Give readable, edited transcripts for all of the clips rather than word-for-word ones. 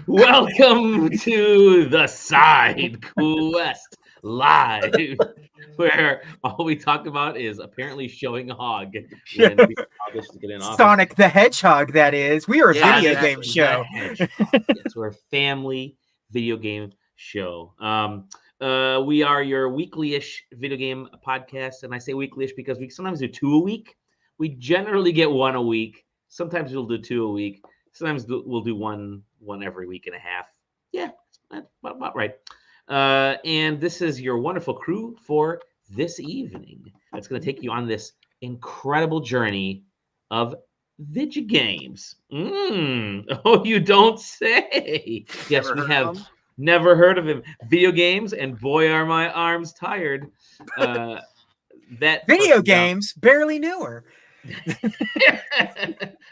Welcome to the SideQuest Live, where all we talk about is apparently showing a hog when we establish to get in office. Sonic the Hedgehog, that is. We are a video Sonic game the show. Hedgehog. Yes, we're a family video game show. We are your weekly-ish video game podcast, and I say weekly-ish because we sometimes do 2 a week. We generally get 1 a week. Sometimes we'll do 2 a week. Sometimes we'll do one every week and a half. Yeah, that's about right. And this is your wonderful crew for this evening. That's going to take you on this incredible journey of video games. Oh, you don't say. Yes, we have never heard of him. Video games, and boy, are my arms tired. That video games, barely newer.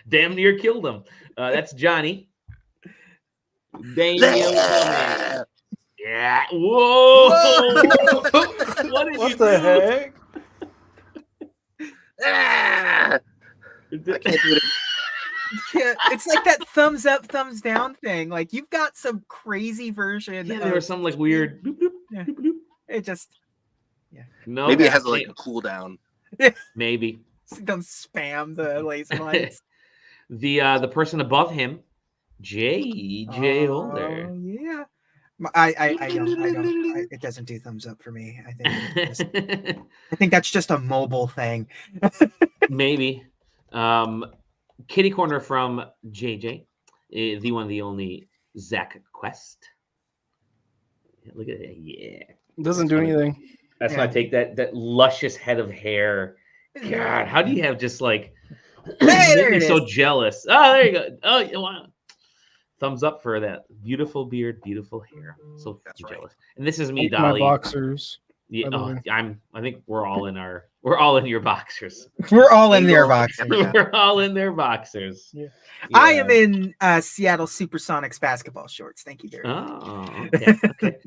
Damn near killed him. That's Johnny. Daniel. Yeah. Whoa. What the heck? I can't do it. Yeah, it's like that thumbs up, thumbs down thing. Like you've got some crazy version. Yeah, there was some like weird. Boop, boop, yeah. boop, boop. It just. Yeah. No. Maybe it has like a cooldown. Maybe. Don't spam the laser lights. The person above him, J Holder. Oh yeah. I don't. It doesn't do thumbs up for me. I think that's just a mobile thing. Maybe. Kitty corner from JJ, the one, the only SideQuest. Look at it. Yeah. It doesn't do anything. That's why I take that luscious head of hair. God, how do you have just like? Hey, you're so jealous. Oh, there you go. Oh, wow. Thumbs up for that beautiful beard, beautiful hair. So jealous. And this is me, Dolly. My boxers. Yeah, I think we're all in your boxers. We're all in their boxers. We're all in their boxers. Yeah. I am in Seattle Supersonics basketball shorts. Thank you very much. Oh, okay.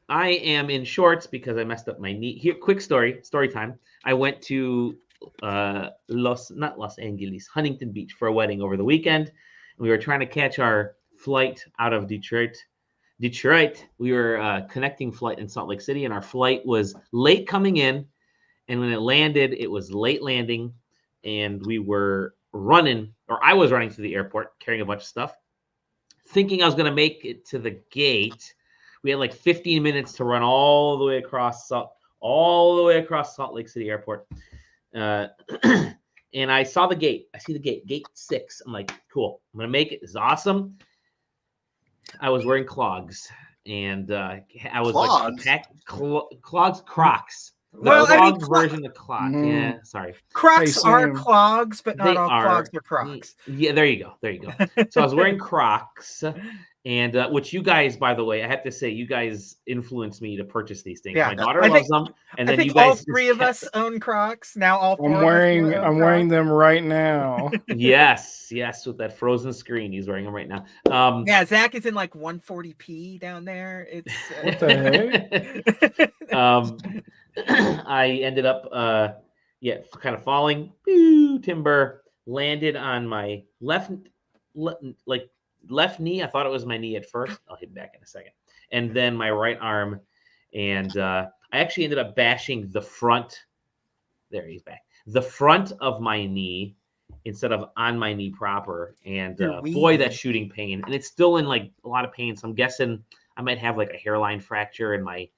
I am in shorts because I messed up my knee. Here, quick story time. I went to not Los Angeles, Huntington Beach for a wedding over the weekend. We were trying to catch our flight out of Detroit. We were connecting flight in Salt Lake City, and our flight was late coming in. And when it landed, it was late landing. And we were I was running to the airport carrying a bunch of stuff, thinking I was going to make it to the gate. We had like 15 minutes to run all the way across Salt Lake City Airport. And I saw the gate. I see the gate 6. I'm like, cool. I'm going to make it. This is awesome. I was wearing clogs, and I was clogs? Clogs, Crocs. Well, Clogs version of Crocs. Yeah, sorry. Crocs are clogs, but not all clogs are Crocs. Yeah, there you go. So I was wearing Crocs, and which you guys, by the way, I have to say, you guys influenced me to purchase these things. Yeah, my daughter loves them, and then you guys. All 3 of us own Crocs now. All 4. I'm wearing them right now. Yes, with that frozen screen. He's wearing them right now. Yeah, Zach is in like 140p down there. It's what the heck? I ended up, kind of falling. Timber landed on my left knee. I thought it was my knee at first. I'll hit back in a second. And then my right arm. And I actually ended up bashing the front. There, he's back. The front of my knee instead of on my knee proper. And boy, that's shooting pain. And it's still in like a lot of pain. So I'm guessing I might have like a hairline fracture in my,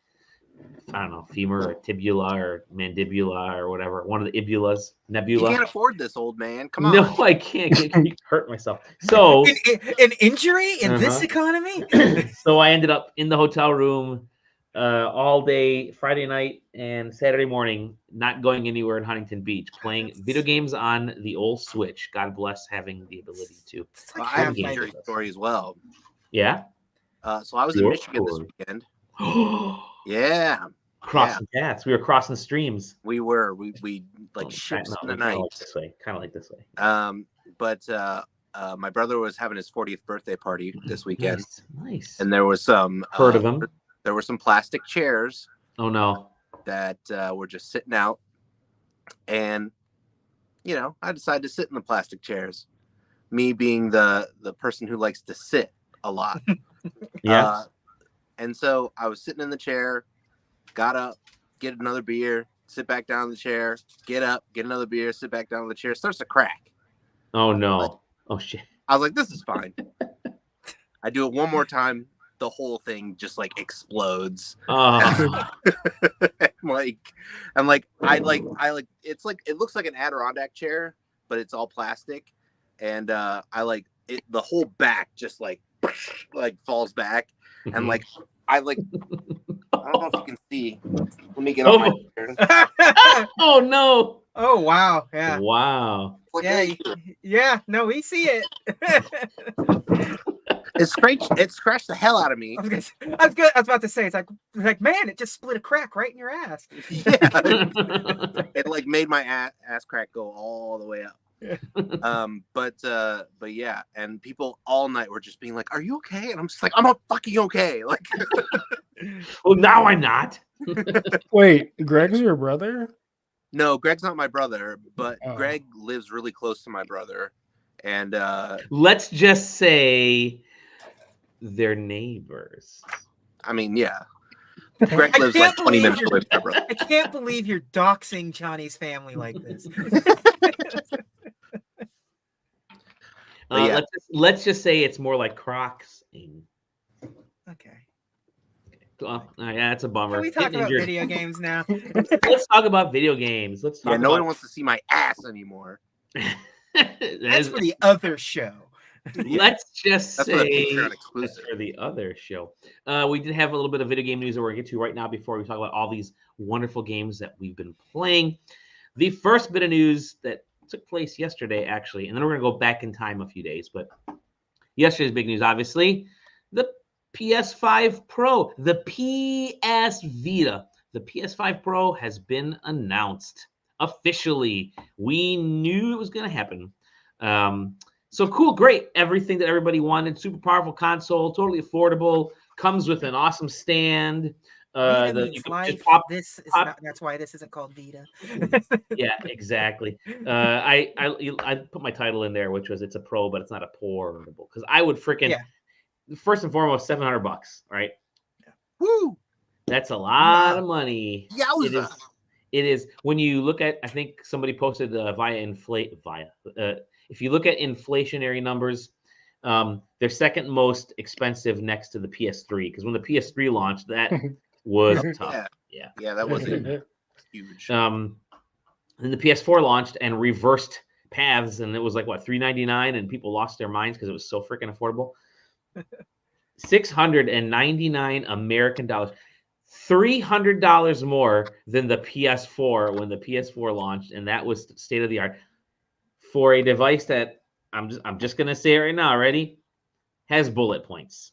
I don't know, femur or tibula or mandibula or whatever. One of the ibulas, nebula. You can't afford this, old man. Come on. No, I can't. I hurt myself. So an injury in this economy. So I ended up in the hotel room all day Friday night and Saturday morning, not going anywhere in Huntington Beach, playing video games on the old Switch. God bless having the ability to. I have an injury story as well. Yeah. So I was in Michigan this weekend. Yeah. Crossing paths. We were crossing streams. We were. We like ships in the night. Kind of like this way. But my brother was having his 40th birthday party this weekend. Nice. And there was some heard of him. There were some plastic chairs. Oh no. That were just sitting out. And I decided to sit in the plastic chairs. Me being the person who likes to sit a lot. Yeah. And so I was sitting in the chair, got up, get another beer, sit back down in the chair, get up, get another beer, sit back down in the chair. Starts to crack. Oh no. Like, Oh shit. I was like, this is fine. I do it one more time. The whole thing just like explodes. Oh. I'm like, I like, it's like, it looks like an Adirondack chair, but it's all plastic. And I like it, the whole back just like falls back. And like, I don't know if you can see. Let me get off my chair. Oh no. Oh wow. Yeah. Wow. Like, Yeah. hey, Yeah. No, we see it. it scratched the hell out of me. I was about to say, it's like, man, it just split a crack right in your ass. Yeah. It like made my ass crack go all the way up. But yeah, and people all night were just being like, "Are you okay?" And I'm just like, "I'm not fucking okay." Like, Well, now I'm not. Wait, Greg's your brother? no, Greg's not my brother, but Oh. Greg lives really close to my brother, and Let's just say they're neighbors. I mean, yeah, Greg lives like 20 minutes away from my brother. I can't believe you're doxing Johnny's family like this. Yeah. Let's just say it's more like Crocsing. Okay. Well, yeah, that's a bummer. Can we talk Getting about injured. video games now? Let's talk about video games. Let's talk Yeah, no one about. wants to see my ass anymore. That's for the other show. Let's just That's for the say Patreon that's exclusive. for the other show. We did have a little bit of video game news that we're going to get to right now before we talk about all these wonderful games that we've been playing. The first bit of news that took place yesterday, actually, and then we're going to go back in time a few days. But yesterday's big news, obviously, the PS5 Pro, the PS Vita, the PS5 Pro has been announced officially. We knew it was going to happen. So cool, great. Everything that everybody wanted. Super powerful console, totally affordable. Comes with an awesome stand. Vita You means can life. just pop. This is pop- not. That's why this isn't called Vita. Yeah, exactly. I put my title in there, which was it's a pro, but it's not a portable. Because I would freaking first and foremost $700, right? Woo! That's a lot of money. Yowza! It is when you look at. I think somebody posted if you look at inflationary numbers, they're second most expensive next to the PS3. Because when the PS3 launched, that was tough. Yeah, that was huge. Then the PS4 launched and reversed paths, and it was like what $399, and people lost their minds because it was so freaking affordable. $699 American dollars, $300 more than the PS4 when the PS4 launched, and that was state of the art for a device that I'm just gonna say it right now. Ready? Has bullet points,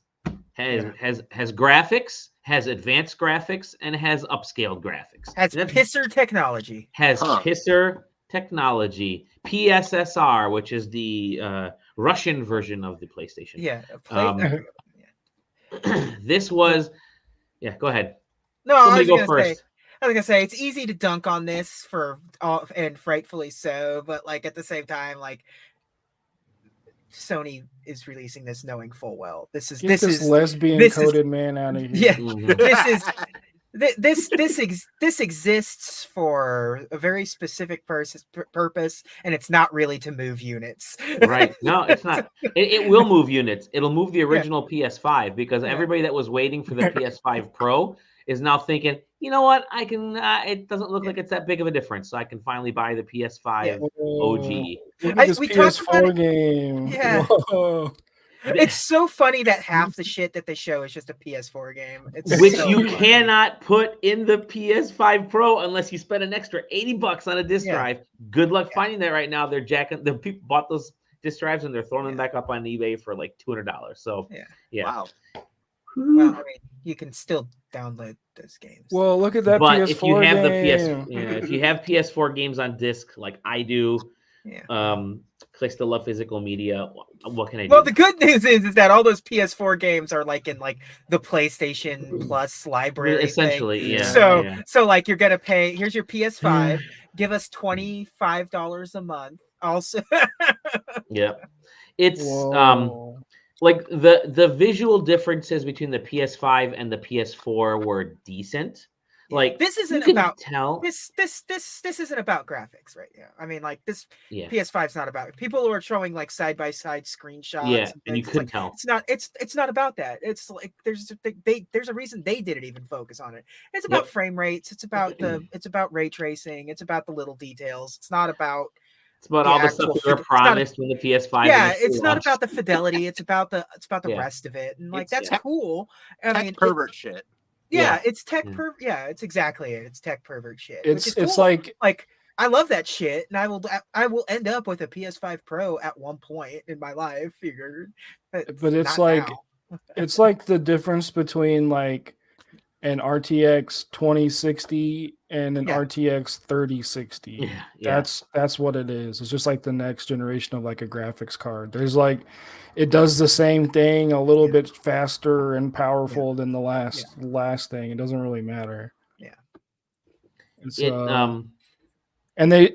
has graphics, has advanced graphics, and has upscaled graphics. Has pisser technology. Has pisser technology. PSSR, which is the Russian version of the PlayStation. Yeah. This was. Yeah, go ahead. No, I Somebody was go first. gonna say it's easy to dunk on this and frightfully so, but like at the same time, like Sony is releasing this knowing full well this is lesbian coded man out of here. Yeah, Mhm. this exists for a very specific purpose, and it's not really to move units. Right? No, it's not. It will move units. It'll move the original PS5 because everybody that was waiting for the PS5 Pro is now thinking, you know what? I can. It doesn't look like it's that big of a difference, so I can finally buy the PS5 OG. Look at this we talked PS4 about game. Yeah. Whoa. It's so funny that half the shit that they show is just a PS4 game. It's Which so you funny. cannot put in the PS5 Pro unless you spend an extra $80 on a disc drive. Good luck finding that right now. They're jacking. The people bought those disc drives and they're throwing them back up on eBay for like $200. So yeah. Wow. Well, I mean, you can still download those games. Well, look at that But PS4 if you have game. if you have PS4 games on disc like I do, I still love physical media. What can I do? Well, the good news is that all those PS4 games are like in like the PlayStation Plus library. Essentially, thing. So like you're gonna pay. Here's your PS5. Give us $25 a month. Also, yeah, it's Whoa. like the visual differences between the PS5 and the PS4 were decent. Like this you isn't can about tell. this isn't about graphics right now. I mean, like this Yeah, PS5's not about it. People are showing like side by side screenshots. yeah, And and you things. It's couldn't like, tell. it's not about that. It's like there's a reason they didn't even focus on it. It's about Yep. frame rates. It's about ray tracing. It's about the little details. It's not about It's about the all the stuff actual we were it's not promised when the PS5 yeah, initially it's not launched. about the fidelity. It's about the Yeah. rest of it, and like It's that's tech- cool. I Tech mean, pervert shit. yeah, it's tech Yeah. yeah, it's exactly it. It's tech pervert shit. It's which is it's cool. like I love that shit, and I will end up with a PS5 Pro at one point in my life. Figured, but it's not like now. it's like the difference between like an RTX 2060 and an Yeah. RTX 3060. Yeah. That's what it is. It's just like the next generation of like a graphics card. There's like it does the same thing a little bit faster and powerful than the last thing. It doesn't really matter. Yeah. It's and they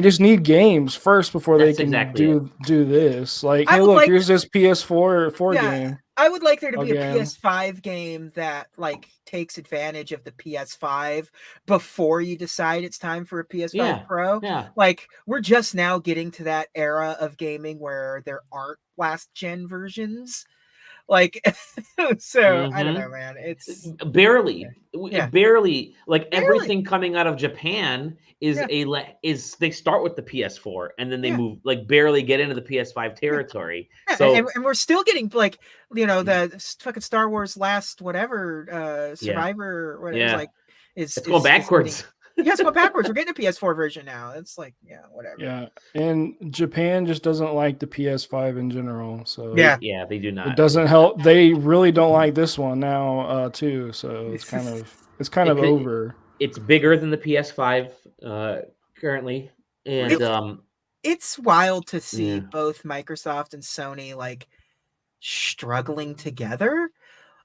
just need games first before they That's can exactly do this. Like, I hey, would look, like- here's this PS4 Yeah. game. I would like there to be Again. a PS5 game that like takes advantage of the PS5 before you decide it's time for a PS5 Yeah. Pro. Yeah. Like we're just now getting to that era of gaming where there aren't last gen versions. Like so I don't know, man. It's barely Yeah. barely like Barely. everything coming out of Japan is Yeah. is they start with the PS4 and then they Yeah. move like barely get into the PS5 territory. Yeah, So and we're still getting like the fucking Star Wars last whatever Survivor what it was Yeah. like it's going backwards. Yeah, it's going backwards. We're getting a PS4 version now. It's like, yeah, whatever. Yeah, and Japan just doesn't like the PS5 in general. So Yeah. Yeah, they do not. it doesn't help. They really don't like this one now too. So it's kind of over. It's bigger than the PS5 currently, and It's wild to see Yeah. both Microsoft and Sony like struggling together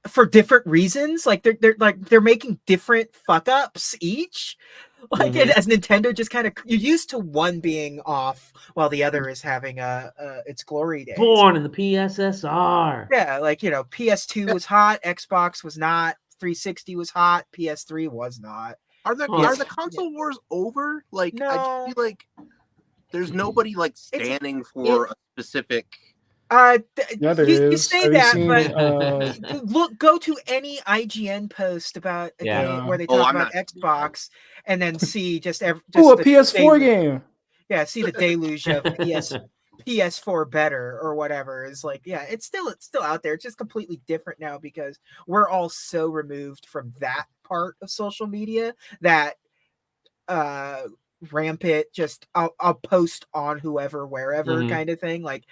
for different reasons. Like they're making different fuck ups each. Like Mhm. as Nintendo just kind of you're used to one being off while the other is having its glory days. born in the PSSR. Yeah, like PS2 was hot, Xbox was not, 360 was hot, PS3 was not. Are the console wars over? Like I No. just feel like there's nobody like standing for a specific. Yeah, there you is. say Have you that, seen, but go to any IGN post about a game where they talk about Xbox, and then see just a the PS4 game. Yeah, see the deluge of PS4 better or whatever is like, yeah, it's still out there. It's just completely different now because we're all so removed from that part of social media that rampant just I'll post on whoever wherever Mhm. kind of thing. Like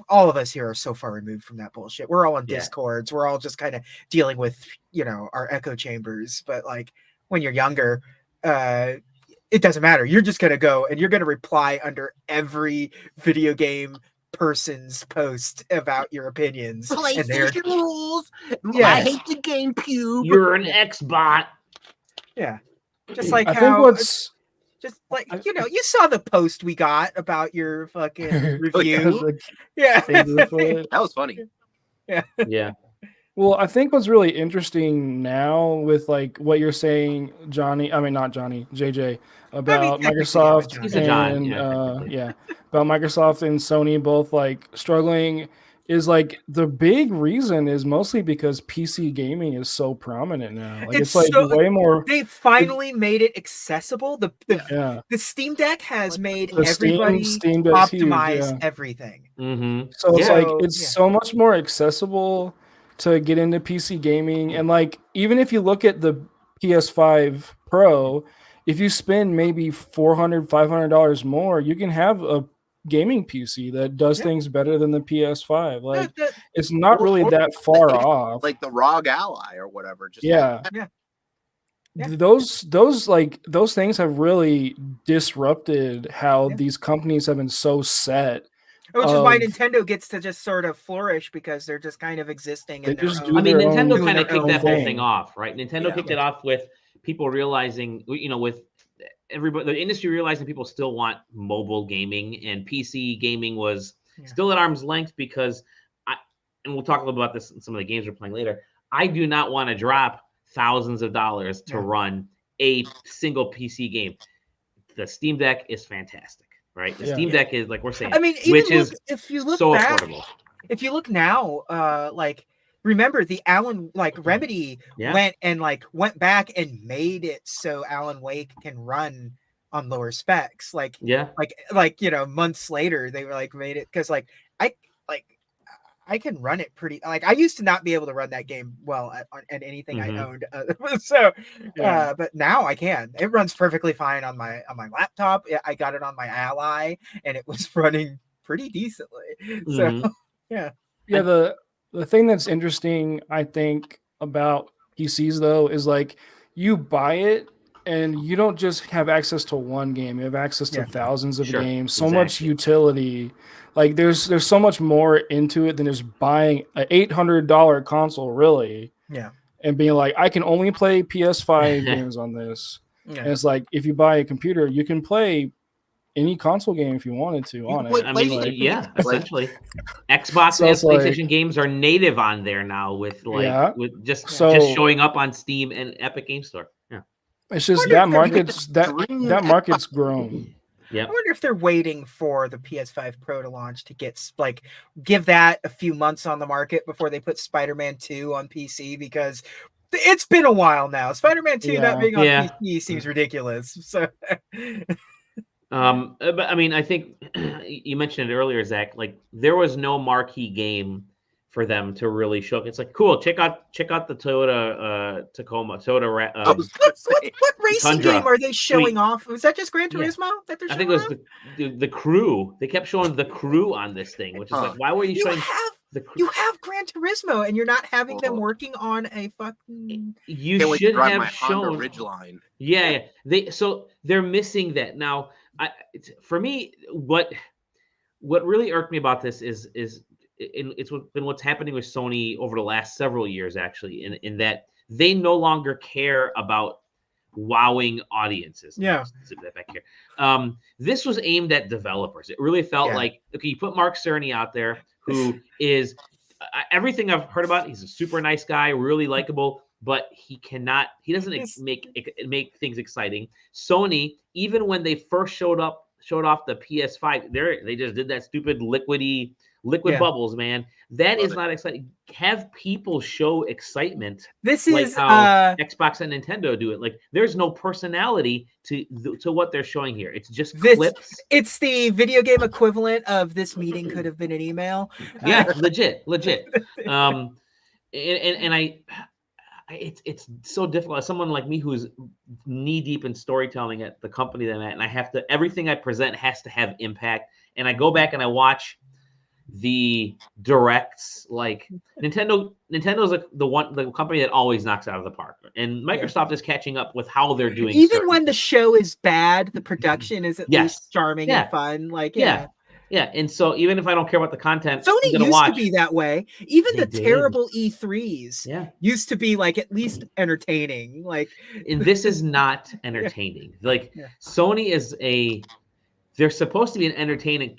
all of us here are so far removed from that bullshit. We're all on Yeah. Discords. We're all just kind of dealing with, our echo chambers. But like when you're younger, it doesn't matter. You're just gonna go and you're gonna reply under every video game person's post about your opinions. And they're PlayStation rules. Yeah. I hate the GameCube. You're an Xbot. yeah, just like I how think what's just like you saw the post we got about your fucking review. like, Yeah, favorite for it. That was funny. Yeah. Well, I think what's really interesting now with like what you're saying, Johnny, I mean not Johnny, JJ, about technically, Microsoft yeah, He's a John, and yeah, technically. about Microsoft and Sony both like struggling is like the big reason is mostly because PC gaming is so prominent now. Like it's like so- way more They finally made it accessible. The yeah. Steam Deck has made The everybody Steam Deck's huge, optimize yeah. everything. Mm-hmm. So it's Yeah. like it's Yeah. so much more accessible to get into PC gaming. And like even if you look at the PS5 Pro, if you spend maybe $400-$500 more, you can have a gaming PC that does things better than the PS5. Like it's not really Or that far off. Like the ROG Ally or whatever. Just Yeah. Yeah. Those things have really disrupted how these companies have been so set. Which is why of- Nintendo gets to just sort of flourish because they're just kind of existing They in their just own. do I mean, their Nintendo own- kind of doing kicked their that whole own thing off, right? Nintendo Yeah. kicked it off with people realizing, with everybody, the industry realizing people still want mobile gaming, and PC gaming was still at arm's length because and we'll talk a little about this in some of the games we're playing later. I do not want to drop thousands of dollars to run a single PC game. The Steam Deck is fantastic, right? The Steam Deck is, like we're saying, I mean, which even is if you look so back, affordable. if you look now, like remember the Remedy went back and made it so Alan Wake can run on lower specs. Like months later they were like made it because I can run it pretty. Like I used to not be able to run that game well at anything I owned. But now I can. It runs perfectly fine on my laptop. I got it on my Ally, and it was running pretty decently. So yeah. The thing that's interesting, I think, about PCs though is like you buy it and you don't just have access to one game. You have access to thousands of games. So much utility. Like there's so much more into it than just buying an $800 console, really. Yeah. And being like, I can only play PS5 games on this. Yeah. And it's like, if you buy a computer, you can play any console game if you wanted to on it. I mean, essentially. Xbox and PlayStation games are native on there now with with just showing up on Steam and Epic Game Store. Yeah. It's just that market's grown. Yep. I wonder if they're waiting for the PS5 Pro to launch to give that a few months on the market before they put Spider-Man 2 on PC, because it's been a while now. Spider-Man 2 not being on PC seems ridiculous. So but I mean, I think you mentioned it earlier, Zach, like there was no marquee game for them to really show. It's like, cool, check out the Toyota Tacoma, what racing Tundra. Game are they showing off? Was that just Gran Turismo that they're showing? I think it was the Crew. They kept showing the Crew on this thing, which is like, why were you showing you have Gran Turismo and you're not having them working on a fucking. You should have shown Ridgeline. Yeah, they're missing that now. For me, what really irked me about this is it's been what's happening with Sony over the last several years, actually, in that they no longer care about wowing audiences. Yeah. Back here. This was aimed at developers. It really felt like, okay, you put Mark Cerny out there, who is everything I've heard about. He's a super nice guy, really likable, but he doesn't make things exciting. Sony, even when they first showed off the PS5, they just did that stupid liquid bubbles, man. That is not exciting. Have people show excitement. This like is how Xbox and Nintendo do it. Like there's no personality to what they're showing here. It's just clips. It's the video game equivalent of this meeting could have been an email. Yeah, legit. It's so difficult. As someone like me who's knee deep in storytelling at the company that I'm at, and I have to, everything I present has to have impact. And I go back and I watch the directs. Like Nintendo's like the company that always knocks out of the park, and Microsoft is catching up with how they're doing. Even when the show is bad, the production is at least charming and fun. Like yeah, and so even if I don't care about the content, Sony used to be that way. Even the terrible E3s used to be like at least entertaining. Like, and this is not entertaining. Sony is they're supposed to be an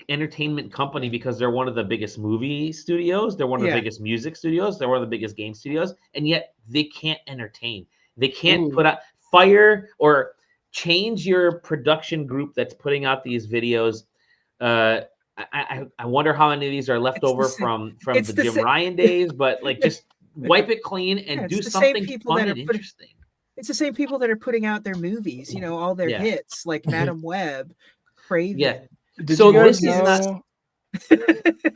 entertainment company because they're one of the biggest movie studios. They're one of the biggest music studios. They're one of the biggest game studios, and yet they can't entertain. They can't put out fire or change your production group that's putting out these videos. I wonder how many of these are left over from the Jim Ryan days, but like just wipe it clean and do something fun and interesting. It's the same people that are putting out their movies, all their hits, like Madam Web, Craven. Yeah. Did so you guys this know... is not.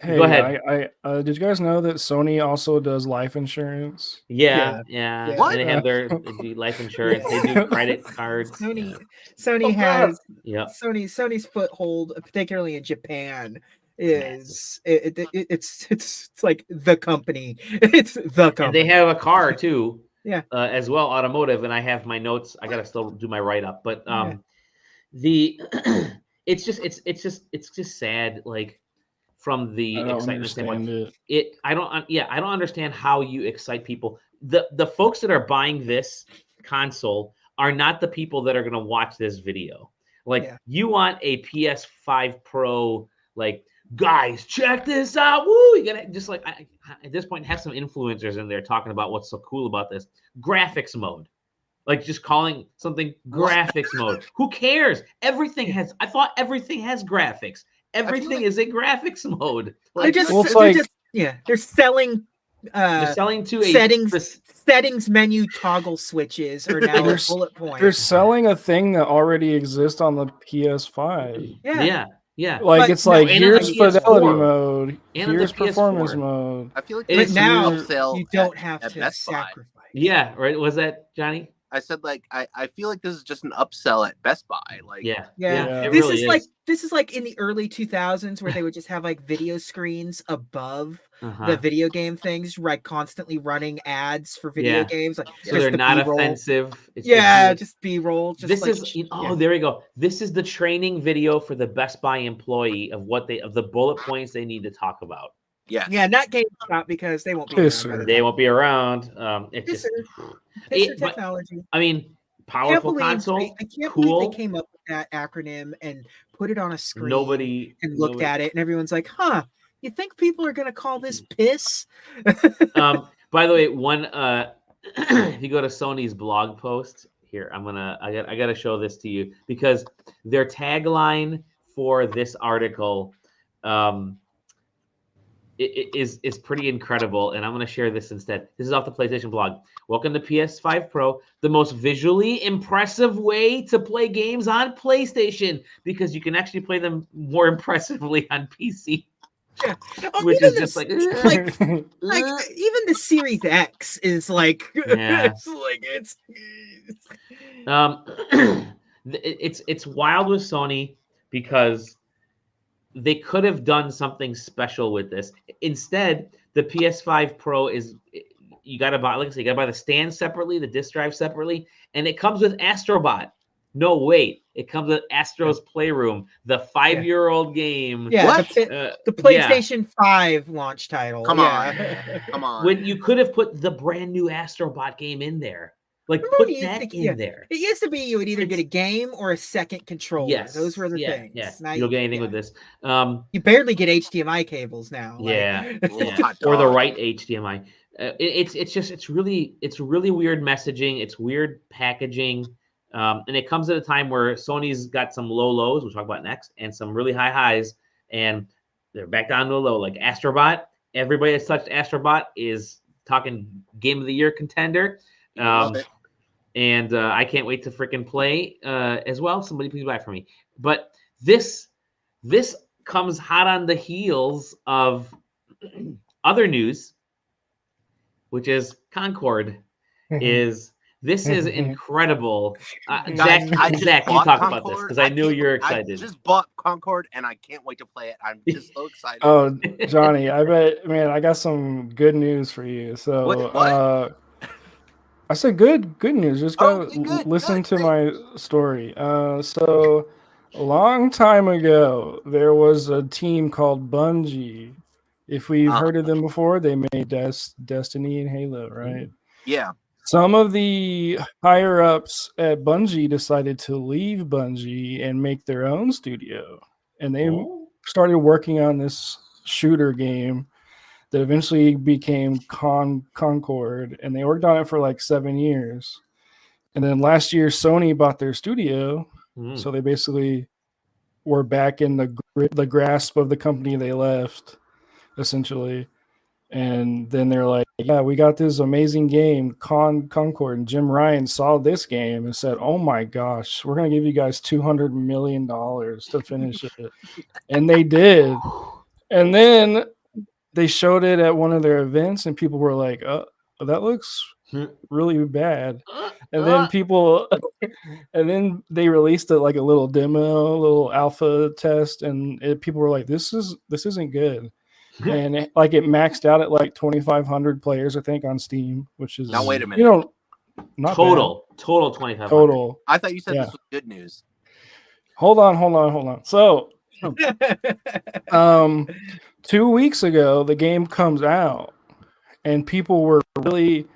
Hey, go ahead. Did you guys know that Sony also does life insurance? Yeah. And they have their life insurance. They do credit cards. Sony has Sony's foothold, particularly in Japan, is it's like the company. It's the company. And they have a car too. Yeah. As well, automotive. And I have my notes. I gotta still do my write up, but it's just sad. Like. From the excitement standpoint, I don't understand how you excite people. The folks that are buying this console are not the people that are going to watch this video. You want a PS5 Pro, like guys, check this out. Woo! You gotta just like at this point have some influencers in there talking about what's so cool about this graphics mode. Like just calling something graphics mode. Who cares? Everything has. I thought everything has graphics. Everything is a graphics mode. Like they're selling. They're selling to settings menu toggle switches are now a bullet point. They're selling a thing that already exists on the PS5. Yeah. Like But it's like here's fidelity mode, and here's the performance PS4. mode. I feel like But now upsell you don't have at to Best Buy. sacrifice. Yeah, right. Was that Johnny? I said like I feel like this is just an upsell at Best Buy. Like Yeah. It This really is this is like in the early 2000s where they would just have like video screens above the video game things, like constantly running ads for video games. Like so they're not B-roll. offensive. It's just B-roll. This is there we go. This is the training video for the Best Buy employee of the bullet points they need to talk about. Yeah, not GameStop because they won't be around. They won't be around. It's just technology. I mean, powerful console. I can't believe they came up with that acronym and put it on a screen. And looked at it, and everyone's like, "Huh? You think people are gonna call this piss?" By the way, if you go to Sony's blog post here, I gotta show this to you because their tagline for this article. It is pretty incredible, and I'm going to share this instead. This is off the PlayStation blog. Welcome to PS5 Pro, the most visually impressive way to play games on PlayStation because you can actually play them more impressively on PC. Yeah. Which is just even the Series X is like, it's wild with Sony because they could have done something special with this. Instead, the PS5 Pro you gotta buy, like I said, you gotta buy the stand separately, the disc drive separately, and it comes with Astrobot. No, wait, it comes with Astro's Playroom, the 5-year-old game. Yeah, what? The PlayStation 5 launch title. Come on. When you could have put the brand new Astrobot game in there. Like put that in there. It used to be you would either get a game or a second controller. Yes, those were the things. Yeah, now you don't get anything with this. You barely get HDMI cables now. Or the right HDMI. It's really weird messaging. It's weird packaging, and it comes at a time where Sony's got some low lows, we'll talk about next, and some really high highs, and they're back down to a low. Like Astrobot, everybody that's touched Astrobot is talking Game of the Year contender. And I can't wait to freaking play as well. Somebody please buy it for me. But this comes hot on the heels of other news, which is Concord. This is incredible. Zach, you talk about this because I knew you're excited. I just bought Concord and I can't wait to play it. I'm just so excited. Oh, Johnny, I bet, man, I got some good news for you. So, what? I said good news. Just gotta listen to my story. So a long time ago, there was a team called Bungie. If we've heard of them before, they made Destiny and Halo, right? Yeah. Some of the higher ups at Bungie decided to leave Bungie and make their own studio, and they started working on this shooter game that eventually became Concord, and they worked on it for like 7 years. And then last year, Sony bought their studio, so they basically were back in the grasp of the company they left, essentially. And then they're like, yeah, we got this amazing game, Concord, and Jim Ryan saw this game and said, oh my gosh, we're going to give you guys $200 million to finish it. And they did. And then they showed it at one of their events, and people were like, "Oh, that looks really bad." And then they released it like a little demo, a little alpha test, and people were like, "This isn't good." And it maxed out at like 2,500 players, I think, on Steam, which is now. Wait a minute, not total 2,500. Total. I thought you said this was good news. Hold on. So, 2 weeks ago, the game comes out, and people were really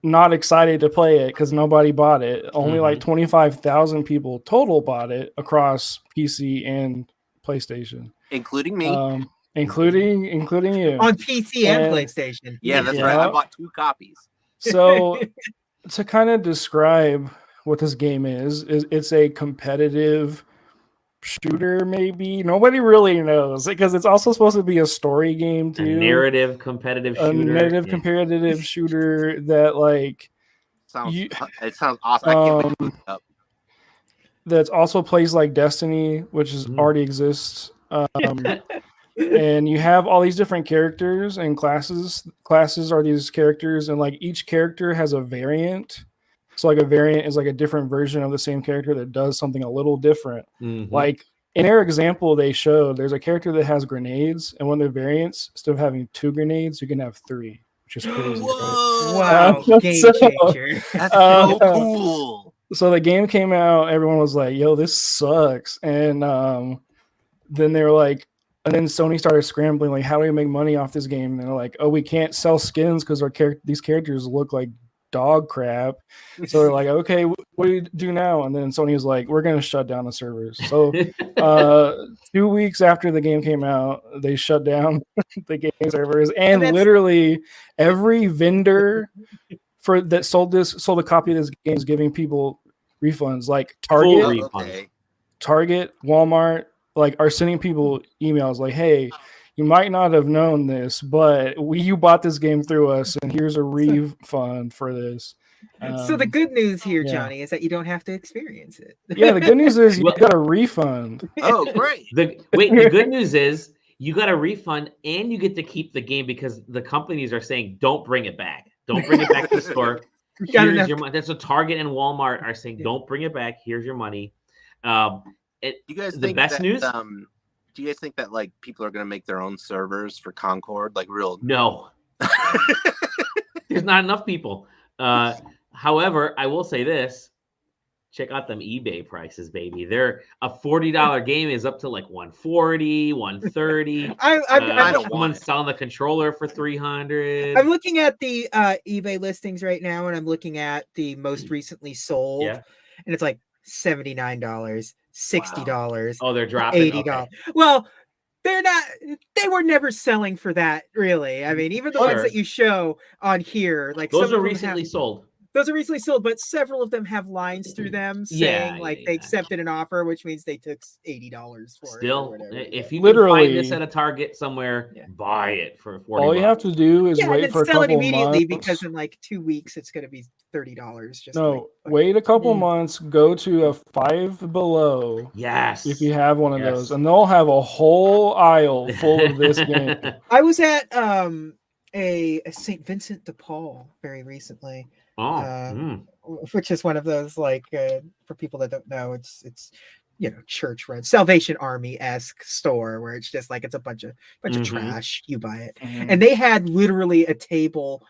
not excited to play it because nobody bought it. Only like 25,000 people total bought it across PC and PlayStation. including me. Including you. On PC and And- PlayStation. Yeah, that's Yeah. right. I bought 2 copies. So to kind of describe what this game is it's a competitive shooter, maybe. Nobody really knows because it's also supposed to be a story game A too. narrative competitive A shooter. narrative Yeah. competitive shooter that like It sounds awesome. I can't wait to look it up. that also plays like Destiny, which is already exists. And you have all these different characters and classes. Classes are these characters, and like each character has a variant. So like a variant is like a different version of the same character that does something a little different. Mhm. Like in their example, they showed there's a character that has grenades, and one of the variants, instead of having 2 grenades, you can have 3, which is crazy. Right? Wow, game So- changer. That's so cool. So the game came out, everyone was like, yo, this sucks. And then they were like, and then Sony started scrambling, like, how do we make money off this game? And they're like, oh, we can't sell skins because these characters look like dog crap. So they're like, okay, what do you do now? And then Sony was like, we're going to shut down the servers. So 2 weeks after the game came out, they shut down the game servers. And literally every vendor that sold a copy of this game is giving people refunds, like Target, Full refund. Target, Walmart, like are sending people emails like, hey, you might not have known this, but you bought this game through us, and here's a refund for this. So the good news here, yeah. Johnny, is that you don't have to experience it. Yeah, the good news is you got a refund. Oh, great. The good news is you got a refund and you get to keep the game because the companies are saying don't bring it back. Don't bring it back to the store. Here's your money. That's what Target and Walmart are saying. Don't bring it back. Here's your money. You guys the think best that, news? Do you guys think that like people are going to make their own servers for Concord? Like real? No. There's not enough people. However, I will say this. Check out them eBay prices, baby. They're a $40 game is up to like $140, $130. I don't want Someone's selling the controller for $300. I'm looking at the eBay listings right now, and I'm looking at the most recently sold, Yeah. and it's like $79, $60, Oh, they're dropping. $80. Okay. Well, they were never selling for that, really. I mean, even the ones that you show on here, like those some are of them recently sold. Those are recently sold, but several of them have lines through them saying they accepted an offer, which means they took $80 for Still, it. Still, if you literally can find this at a Target somewhere, buy it for $40. All you have to do is wait for a sell couple it immediately months. because in like 2 weeks it's going to be $30. Just wait a couple months. Go to a Five Below. Yes, if you have one of those, and they'll have a whole aisle full of this game. I was at a St. Vincent de Paul very recently. Which is one of those for people that don't know, it's church run Salvation Army-esque store where it's just like it's a bunch of trash, you buy it. And they had literally a table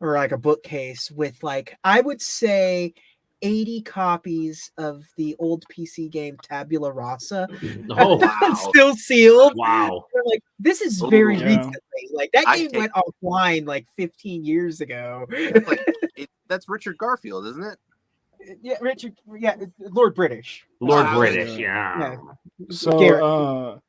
or like a bookcase with like I would say 80 copies of the old PC game Tabula Rasa. Oh wow. Still sealed. Wow. They're like, this is very recently. Like that game went offline like 15 years ago. That's Richard Garfield, isn't it? Yeah, Richard. Yeah, Lord British. Lord British. Yeah. So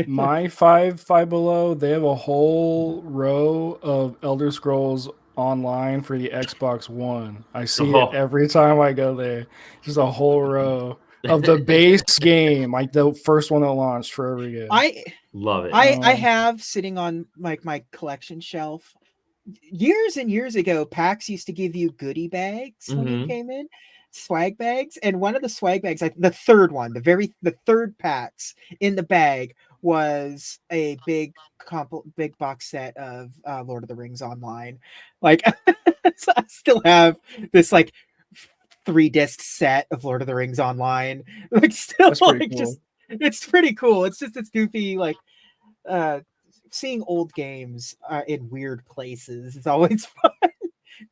my Five Below, they have a whole row of Elder Scrolls Online for the Xbox One. I see it every time I go there. Just a whole row of the base game, like the first one that launched forever ago. I love it. I have sitting on like my collection shelf. Years and years ago, PAX used to give you goodie bags when you came in, swag bags, and one of the swag bags, like the third one, the third PAX in the bag was a big box set of Lord of the Rings Online. Like, so I still have this like 3-disc set of Lord of the Rings Online. Like, still like cool. Just it's pretty cool. It's just it's goofy like. Seeing old games in weird places is always fun.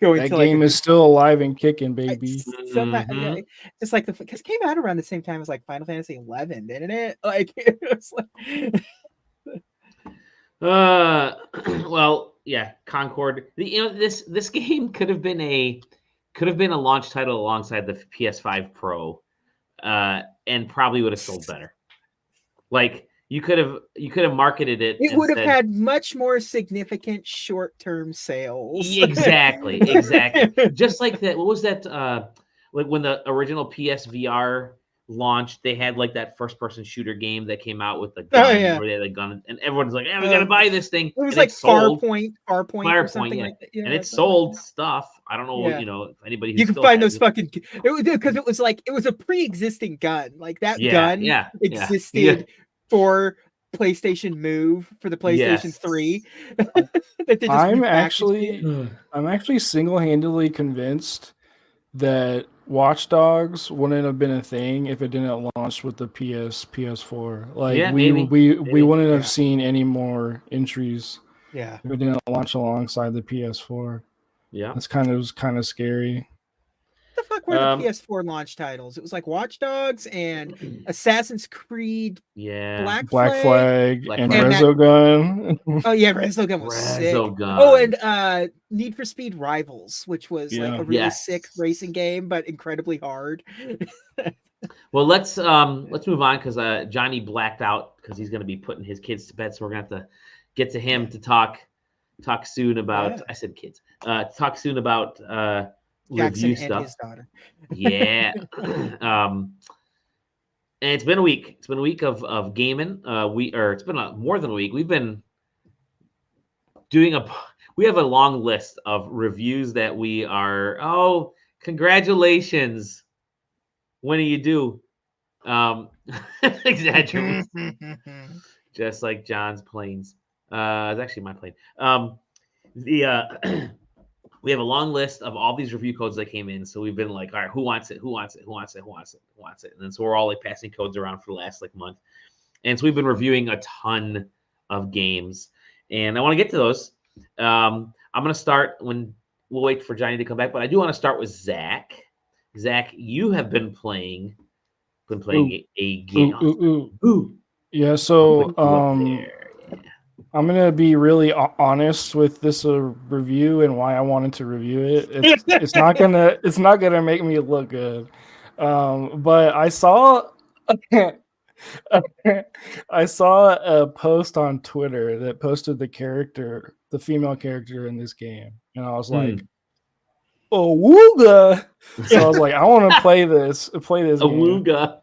That game is still alive and kicking, baby. Just like because it came out around the same time as like Final Fantasy 11, didn't it? Like it was like. Well, yeah, Concord. This game could have been a launch title alongside the PS5 Pro, and probably would have sold better. Like. You could have marketed it. It and would have said, had much more significant short-term sales. Exactly. Just like that. What was that? Like when the original PSVR launched, they had like that first-person shooter game that came out with the gun, where they had a gun, and everyone's like, "Yeah, we gotta buy this thing." It was and like sold. Farpoint or something like that. Yeah, and it something sold like that. stuff. I don't know, Yeah. if anybody who You can still find has those it. fucking. It was because it was like it was a pre-existing gun. Like that gun existed for PlayStation Move for the PlayStation 3. That they just I'm repackaged actually single-handedly convinced that Watch Dogs wouldn't have been a thing if it didn't launch with the PS4. Like Yeah, we maybe. wouldn't have seen any more entries Yeah. if it didn't launch alongside the PS4. Yeah. That's kind of scary. What the fuck were the PS4 launch titles? It was like Watch Dogs and Assassin's Creed. Yeah. Black Flag and and Resogun. Oh yeah, Resogun was sick. Resogun. Oh, and Need for Speed Rivals, which was like a really Yes. sick racing game, but incredibly hard. Well, let's move on because Johnny blacked out because he's going to be putting his kids to bed, so we're going to have to get to him to talk soon about. I said kids. Talk soon about Jackson review and stuff. his daughter. Yeah. And it's been a week. It's been a week of gaming. It's been more than a week. We've been doing we have a long list of reviews that we are. Oh, congratulations! When do you do? Exaggerate. Just like John's planes. It's actually my plane. We have a long list of all these review codes that came in. So we've been like, all right, who wants it? Who wants it? Who wants it? Who wants it? Who wants it? And then so we're all like passing codes around for the last like month. And so we've been reviewing a ton of games. And I want to get to those. I'm going to start when we'll wait for Johnny to come back, but I do want to start with Zach. Zach, you have been playing a game. Ooh. Yeah, so I'm gonna be really honest with this review and why I wanted to review it. It's not gonna make me look good, but I saw a post on Twitter that posted the female character in this game, and I was like, "Oh, wooga!" So I was like, "I want to play this game." Awooga.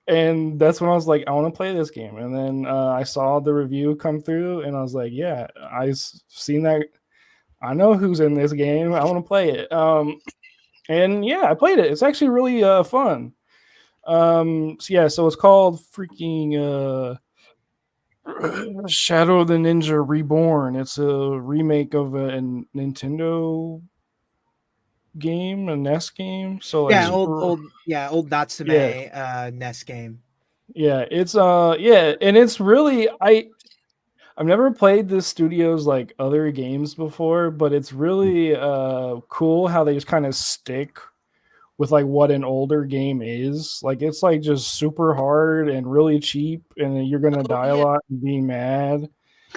And that's when I was like, I want to play this game. And then I saw the review come through, and I was like, yeah, I've seen that. I know who's in this game. I want to play it. And yeah, I played it. It's actually really fun. So it's called freaking Shadow of the Ninja Reborn. It's a remake of a Nintendo game, a NES game. So like old Natsume NES game. Yeah, it's and it's really I've never played this studio's like other games before, but it's really cool how they just kind of stick with like what an older game is. Like it's like just super hard and really cheap, and you're gonna die a lot and be mad.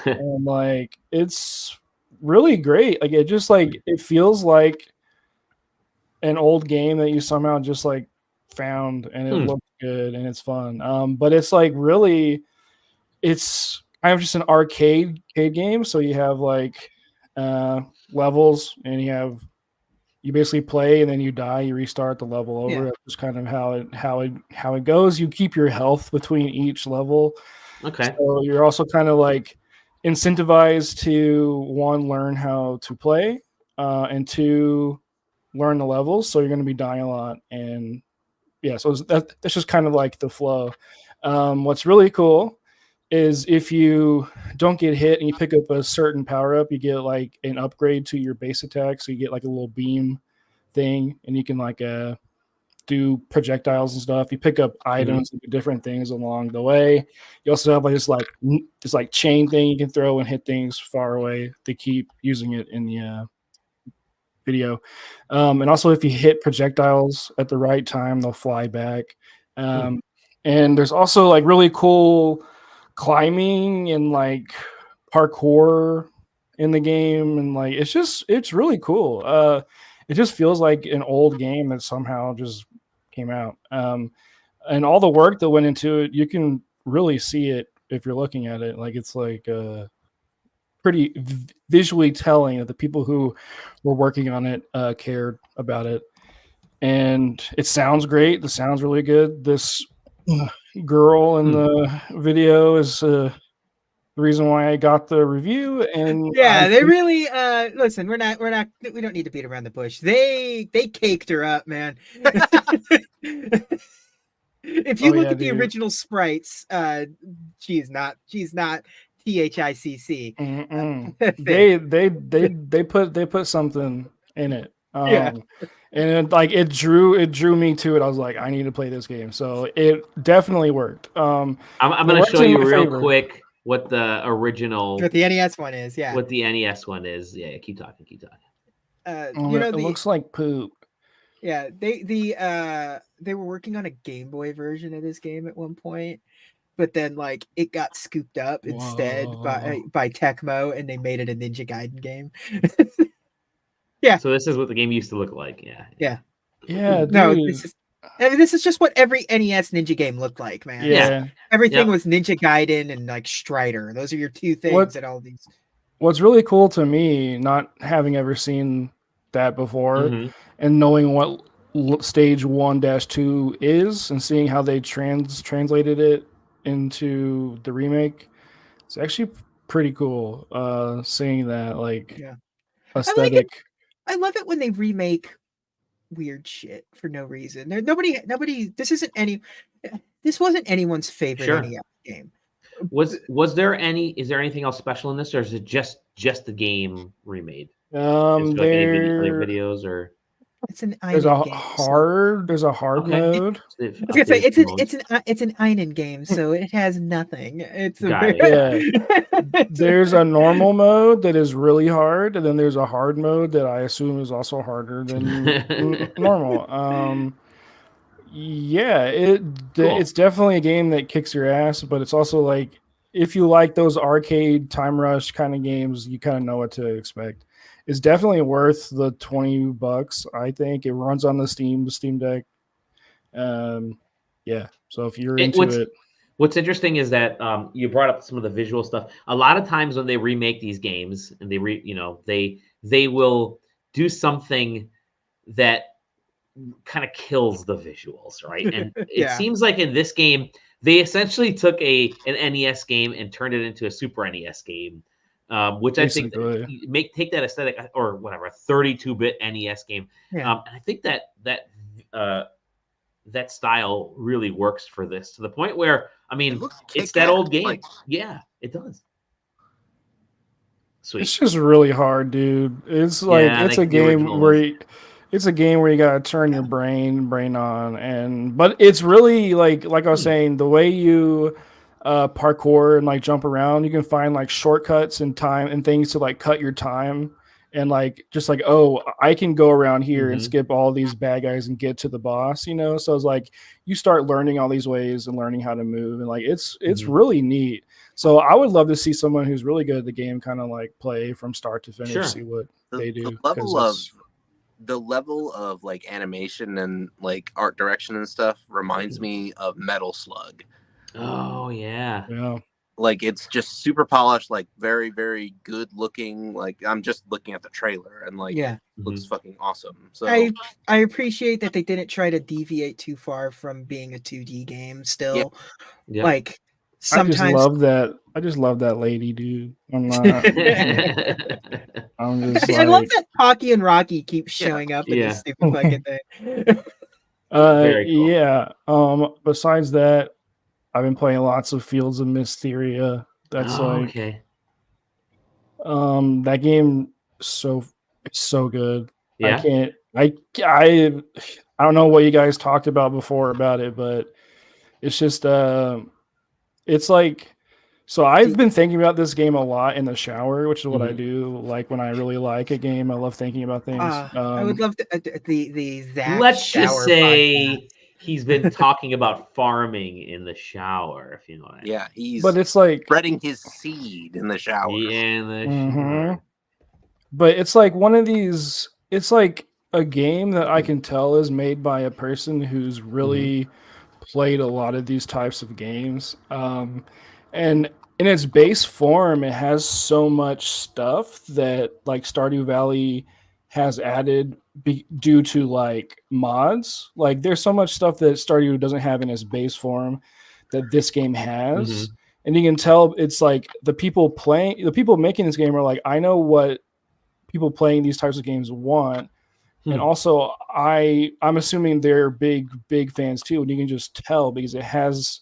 And like it's really great. Like it just like it feels like an old game that you somehow just like found, and it looks good and it's fun. But it's like really, it's kind of just an arcade game. So you have like levels, and you basically play, and then you die, you restart the level over. That's just kind of how it goes. You keep your health between each level. Okay. So you're also kind of like incentivized to one, learn how to play, and two, learn the levels. So you're going to be dying a lot, and so that's just kind of like the flow. What's really cool is if you don't get hit and you pick up a certain power up, you get like an upgrade to your base attack. So you get like a little beam thing, and you can like do projectiles and stuff. You pick up items and do different things along the way. You also have like this chain thing you can throw and hit things far away to keep using it in the video. And also if you hit projectiles at the right time, they'll fly back. And there's also like really cool climbing and like parkour in the game, and like it's really cool. It just feels like an old game that somehow just came out. And all the work that went into it, you can really see it if you're looking at it. Like it's like pretty visually telling that the people who were working on it cared about it. And it sounds great. The sound's really good. This girl in the video is the reason why I got the review. And yeah, they really listen, we don't need to beat around the bush. They caked her up, man. If you look at the original sprites, she's not THICC. They put something in it. Yeah. And it drew me to it. I was like, I need to play this game. So it definitely worked. I'm going to show you real quick what the original, what the NES one is. Yeah. What the NES one is. Yeah. Keep talking. It looks like poop. Yeah. They were working on a Game Boy version of this game at one point, but then like it got scooped up instead by Tecmo, and they made it a Ninja Gaiden game. Yeah. So this is what the game used to look like. Yeah. Yeah. Dude. No, this is just what every NES Ninja game looked like, man. Yeah. Everything was Ninja Gaiden and like Strider. Those are your two things at all these. What's really cool to me, not having ever seen that before, and knowing what stage 1-2 is, and seeing how they translated it into the remake, it's actually pretty cool. Seeing that aesthetic. I love it when they remake weird shit for no reason. Nobody. This wasn't anyone's favorite NES game. Was there any? Is there anything else special in this, or is it just the game remade? Any videos or there's a hard mode. I was gonna say it's an Einen game, so it has nothing. There's a normal mode that is really hard, and then there's a hard mode that I assume is also harder than normal. It's definitely a game that kicks your ass, but it's also like if you like those arcade time rush kind of games, you kind of know what to expect. It's definitely worth the $20. I think it runs on the Steam Deck. So if you're into it. What's interesting is that you brought up some of the visual stuff. A lot of times when they remake these games and they will do something that kind of kills the visuals, right? And it seems like in this game they essentially took an NES game and turned it into a Super NES game. Which basically. I think take that aesthetic or whatever, a 32-bit NES game. Yeah. And I think that style really works for this, to the point where it's that old game. It does. Sweet. It's just really hard, dude. It's like it's a game where you gotta turn your brain on, but it's really like I was saying, the way you parkour and like jump around, you can find like shortcuts and time and things to like cut your time, and like just like, oh, I can go around here and skip all these bad guys and get to the boss, so it's like you start learning all these ways and learning how to move, and like it's really neat. So I would love to see someone who's really good at the game kind of like play from start to finish, see what they do. The level of like animation and like art direction and stuff reminds me of Metal Slug. Oh yeah. Like it's just super polished, like very, very good looking. Like I'm just looking at the trailer and like looks fucking awesome. So I appreciate that they didn't try to deviate too far from being a 2D game still. Yeah. Like sometimes I just love that lady, dude. I'm just I love that Pocky and Rocky keep showing up in this stupid fucking thing. Cool. Besides that, I've been playing lots of Fields of Mistria. That's that game it's so good. Yeah. I don't know what you guys talked about before about it, but it's just it's like, so I've been thinking about this game a lot in the shower, which is what I do. Like when I really like a game, I love thinking about things. I would love the Zach. Let's just say podcast. He's been talking about farming in the shower, if you know what I mean. Yeah, but it's like spreading his seed in the shower. But it's like one of these. It's like a game that I can tell is made by a person who's really played a lot of these types of games. And in its base form, it has so much stuff that like Stardew Valley has added due to like mods. Like there's so much stuff that Stardew doesn't have in its base form that this game has. And you can tell it's like the people making this game are like, I know what people playing these types of games want. And also I'm assuming they're big fans too, and you can just tell because it has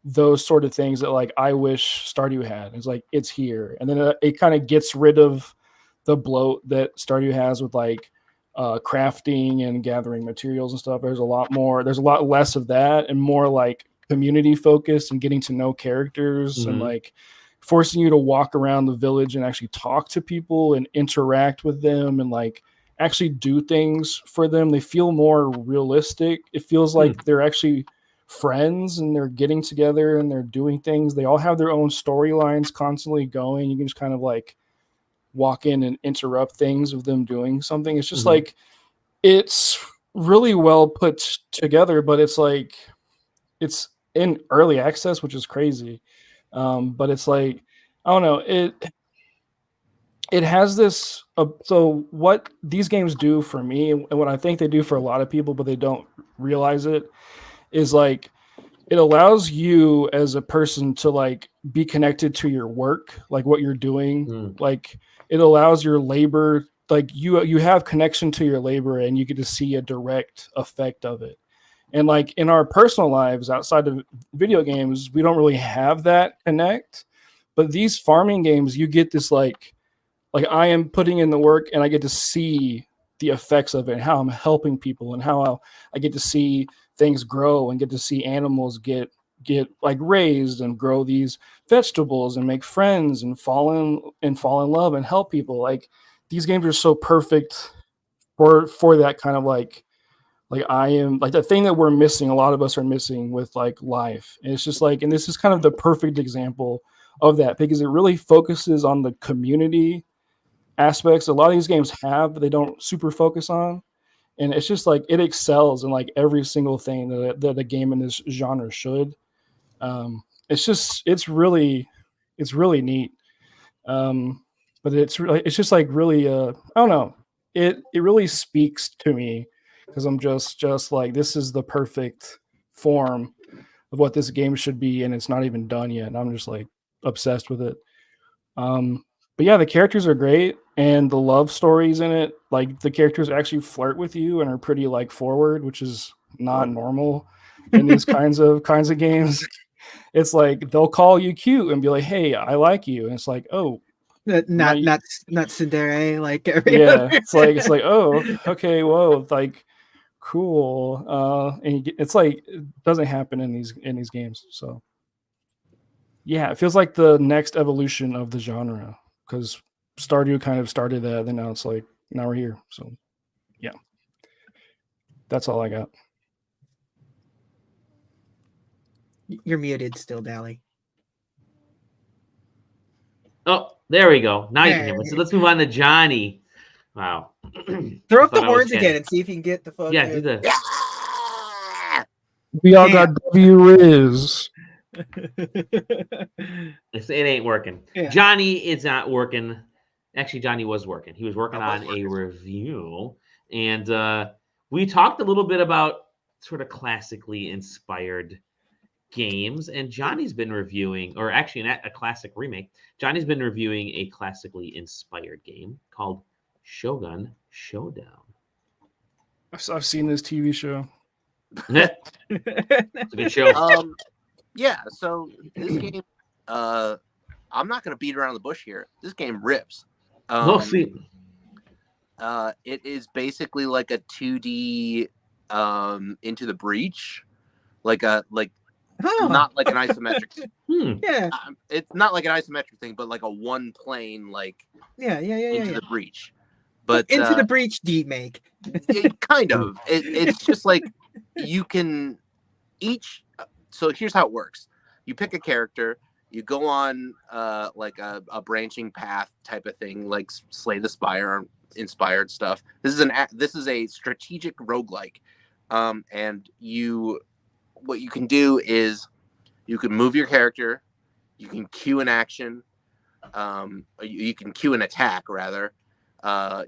those sort of things that like I wish Stardew had. It's like it's here, and then it kind of gets rid of the bloat that Stardew has with like crafting and gathering materials and stuff. There's a lot less of that and more like community focused and getting to know characters and like forcing you to walk around the village and actually talk to people and interact with them and like actually do things for them. They feel more realistic. It feels like they're actually friends and they're getting together and they're doing things. They all have their own storylines constantly going. You can just kind of like walk in and interrupt things of them doing something. It's just like it's really well put together, but it's like it's in early access, which is crazy. But it's like I don't know, it has this so what these games do for me and what I think they do for a lot of people but they don't realize it is like it allows you as a person to like be connected to your work, like what you're doing. Like it allows your labor, like you have connection to your labor and you get to see a direct effect of it. And like in our personal lives outside of video games, we don't really have that connect. But these farming games, you get this like I am putting in the work and I get to see the effects of it and how I'm helping people and how I get to see things grow and get to see animals get like raised and grow these vegetables and make friends and fall in love and help people. Like these games are so perfect for that kind of like I am like the thing that we're missing, a lot of us are missing with like life. And it's just like, and this is kind of the perfect example of that because it really focuses on the community aspects a lot of these games have, but they don't super focus on. And it's just like it excels in like every single thing that a game in this genre should. It's really neat. But it's just like really I don't know. It really speaks to me because I'm just like this is the perfect form of what this game should be, and it's not even done yet. And I'm just like obsessed with it. But yeah, the characters are great, and the love stories in it, like the characters actually flirt with you and are pretty like forward, which is not normal in these kinds of games. It's like they'll call you cute and be like, "Hey, I like you," and it's like, "Oh, not tsundere like every yeah." other. It's like, "Oh, okay, whoa, like cool." And it's like it doesn't happen in these games, so yeah, it feels like the next evolution of the genre because Stardew kind of started that, and now it's like now we're here. So yeah, that's all I got. You're muted still, Dally. Oh, there we go. Now you can hear me. There. So let's move on to Johnny. Wow. Throw I up the thought I was horns again and see if you can get the fucking. Yeah, do the. Yeah! We all got W Riz. It ain't working. Yeah. Johnny is not working. Actually, Johnny was working. He was working on a review, and we talked a little bit about sort of classically inspired games. And Johnny's been reviewing, or actually not a classic remake. Johnny's been reviewing a classically inspired game called Shogun Showdown. I've seen this TV show. It's a good show. Yeah, so this game, I'm not going to beat around the bush here. This game rips. We'll see. It is basically like a 2D Into the Breach, not like an isometric. Yeah, it's not like an isometric thing, but like a one plane yeah. Into the Breach. But Into the Breach demake. Kind of. It's just like you can each. So here's how it works: you pick a character, you go on like a branching path type of thing, like Slay the Spire inspired stuff. This is a strategic roguelike, and you what you can do is you can move your character, you can queue an action, you can queue an attack rather.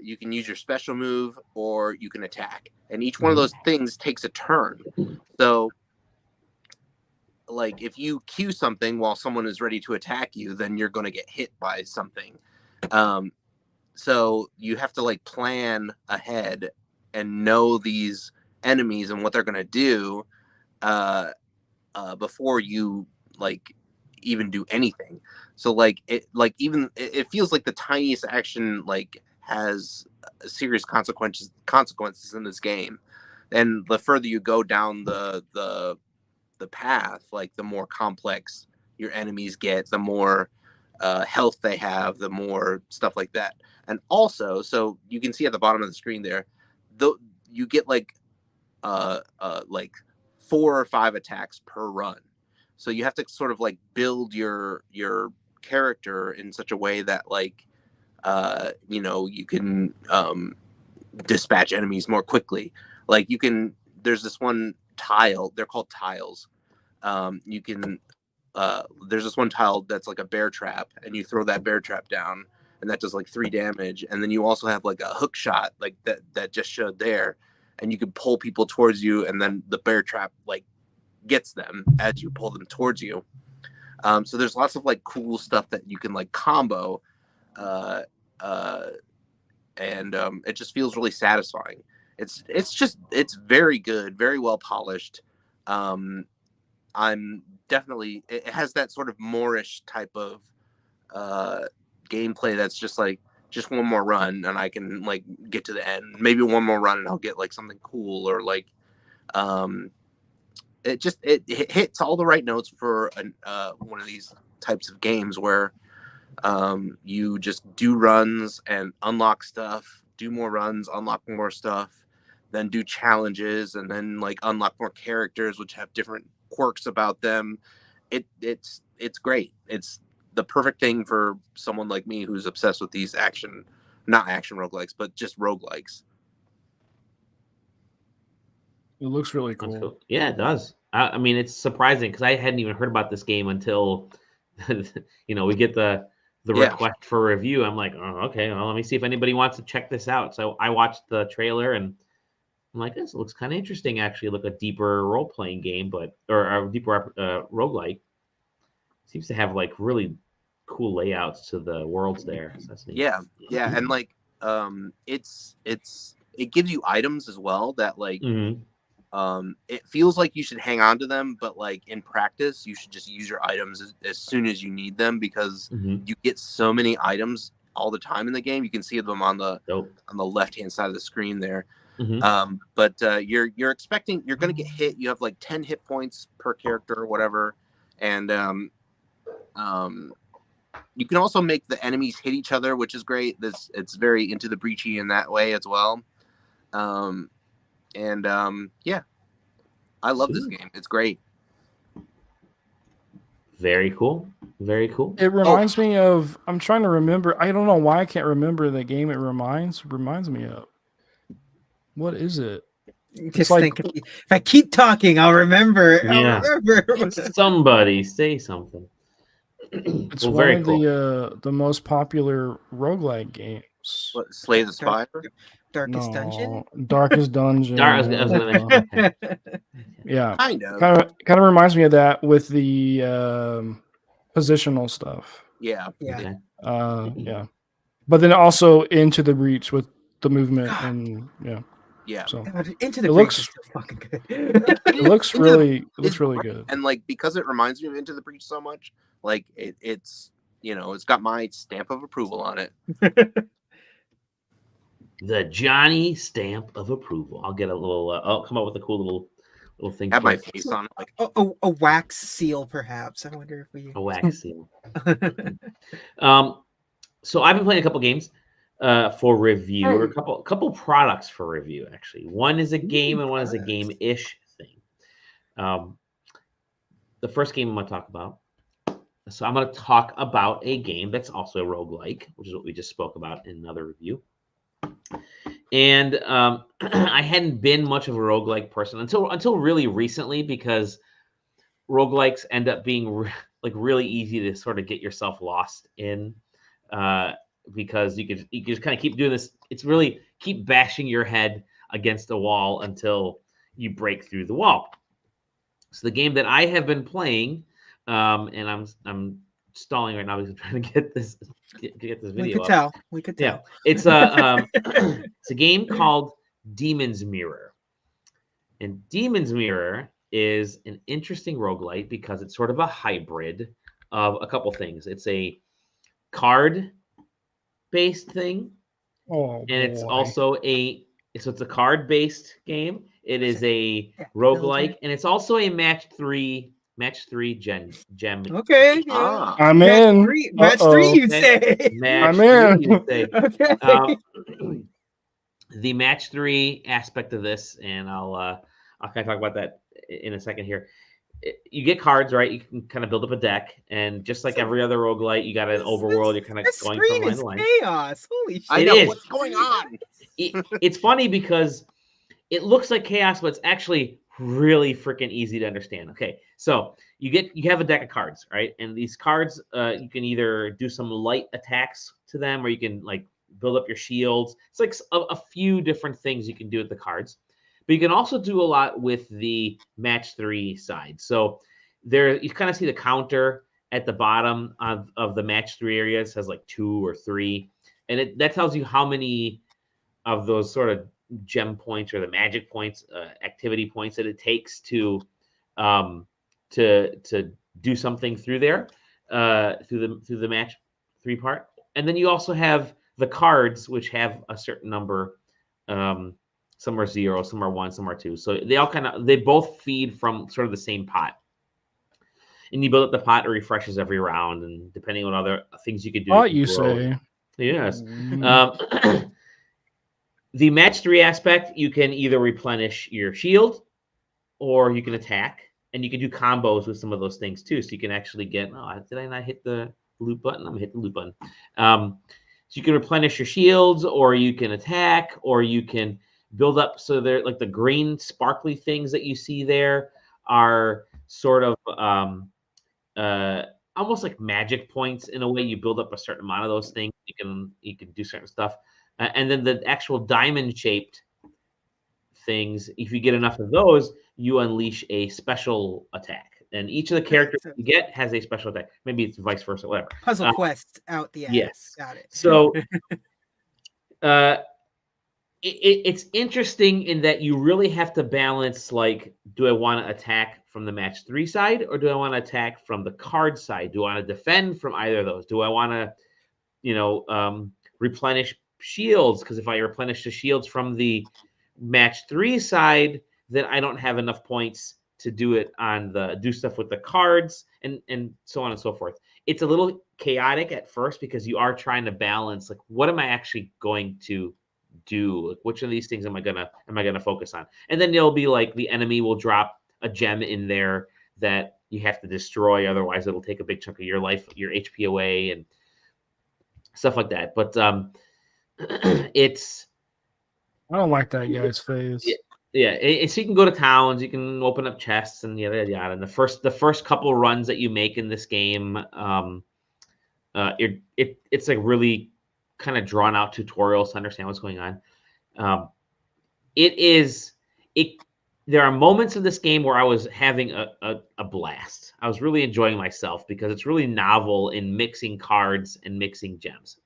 You can use your special move, or you can attack, and each one of those things takes a turn. So, like, if you queue something while someone is ready to attack you, then you're going to get hit by something. So you have to like plan ahead and know these enemies and what they're going to do before you like even do anything. So like it feels like the tiniest action like has serious consequences in this game. And the further you go down the path, like the more complex your enemies get, the more health they have, the more stuff like that. And also, so you can see at the bottom of the screen there, though you get like 4 or 5 attacks per run. So you have to sort of like build your character in such a way that like you can dispatch enemies more quickly. Like there's this one tile, they're called tiles. There's this one tile that's like a bear trap, and you throw that bear trap down, and that does like 3 damage. And then you also have like a hook shot like that just showed there, and you can pull people towards you, and then the bear trap like gets them as you pull them towards you. So there's lots of like cool stuff that you can like combo, and it just feels really satisfying. It's very good, very well polished. It has that sort of Moorish type of gameplay that's just like just one more run and I can like get to the end. Maybe one more run and I'll get like something cool, or like it hits all the right notes for one of these types of games where you just do runs and unlock stuff, do more runs, unlock more stuff, then do challenges, and then like unlock more characters which have different quirks about them. It's great. It's the perfect thing for someone like me who's obsessed with these not action roguelikes, but just roguelikes. It looks really cool. Yeah, it does. I mean, it's surprising because I hadn't even heard about this game until we get the request for review. I'm like, oh, okay, well, let me see if anybody wants to check this out. So I watched the trailer and I'm like, this looks kind of interesting, actually. Look, a deeper role-playing game, or a deeper roguelike. Seems to have like really cool layouts to the worlds there. So that's neat. Yeah, and like it gives you items as well that like it feels like you should hang on to them, but like in practice, you should just use your items as soon as you need them, because you get so many items all the time in the game. You can see them on the left-hand side of the screen there. But you're expecting you're going to get hit. You have like 10 hit points per character or whatever, and you can also make the enemies hit each other, which is great. It's very Into the Breachy in that way as well. Yeah, I love this game. It's great. Very cool. Very cool. It reminds me of. I'm trying to remember. I don't know why I can't remember the game. It reminds me of. What is it? Just like, think if I keep talking, I'll remember. Yeah. I'll remember. Somebody say something. It's one of the most popular roguelike games. What, Slay the Spire? Darkest Dungeon? Darkest Dungeon. Yeah. Kind of reminds me of that with the positional stuff. Yeah. Yeah. Yeah. But then also Into the Breach with the movement and yeah. So Into the Breach is so fucking good. It looks really good. And like because it reminds me of Into the Breach so much, like it's it's got my stamp of approval on it. The Johnny stamp of approval. I'll get a little. I'll come up with a cool little thing. Have my face on it, like a wax seal, perhaps. I wonder if we a wax seal. So I've been playing a couple games for review, or a couple products for review. Actually, one is a game and one is a game-ish thing. The first game I'm going to talk about. So I'm going to talk about a game that's also a roguelike, which is what we just spoke about in another review. And I hadn't been much of a roguelike person until really recently, because roguelikes end up being like really easy to sort of get yourself lost in, because you can just kind of keep doing this. It's really keep bashing your head against a wall until you break through the wall. So the game that I have been playing, and I'm stalling right now because I'm trying to get this video. We could up. tell. We could tell. Yeah, it's a it's a game called Demon's Mirror, and Demon's Mirror is an interesting roguelite because it's sort of a hybrid of a couple things. It's a card-based thing, Oh, and it's boy. also it's a card-based game. It is a Yeah, roguelike, and it's also a match three gem. Okay. Yeah. Ah, I'm Match in. three. Match Uh-oh. three. You say. Match I'm in. three, you say. Okay. The match three aspect of this, and I'll kind of talk about that in a second here. You get cards, right? You can kind of build up a deck, and just like every other roguelite, you got an overworld. You're kind of This going from screen line is to line. chaos. Holy shit! I It know is. what's going on. It's funny because it looks like chaos, but it's actually really freaking easy to understand. Okay, so you have a deck of cards, right? And these cards, you can either do some light attacks to them, or you can like build up your shields. It's like a few different things you can do with the cards, but you can also do a lot with the match three side. So there, you kind of see the counter at the bottom of the match three area. It says like 2 or 3, and that tells you how many of those sort of gem points or the magic points, activity points that it takes to do something through there, through the match three part. And then you also have the cards, which have a certain number. Some are 0, some are 1, some are 2. So they both feed from sort of the same pot. And you build up the pot, it refreshes every round, and depending on other things you could do. What you say? Yes. Mm. The match three aspect, you can either replenish your shield or you can attack, and you can do combos with some of those things too. So you can actually get, did I not hit the loot button? I'm gonna hit the loot button. So you can replenish your shields, or you can attack, or you can build up. So they're like the green sparkly things that you see there are sort of almost like magic points in a way. You build up a certain amount of those things. You can do certain stuff. And then the actual diamond-shaped things, if you get enough of those, you unleash a special attack. And each of the characters you get has a special attack. Maybe it's vice versa, whatever. Puzzle quest out the ass. Yes. Got it. So it's interesting in that you really have to balance, like, do I want to attack from the match three side, or do I want to attack from the card side? Do I want to defend from either of those? Do I want to, replenish shields? Because if I replenish the shields from the match three side, then I don't have enough points to do stuff with the cards, and so on and so forth. It's a little chaotic at first because you are trying to balance, like, what am I actually going to do? Like, which of these things am I gonna focus on? And then there'll be like the enemy will drop a gem in there that you have to destroy, otherwise it'll take a big chunk of your life, your HP away, and stuff like that. But it's, I don't like that guy's face. yeah. So you can go to towns, you can open up chests, and yada yada yada. And the first couple runs that you make in this game, it's like really kind of drawn out tutorials to understand what's going on. There are moments of this game where I was having a blast. I was really enjoying myself because it's really novel in mixing cards and mixing gems.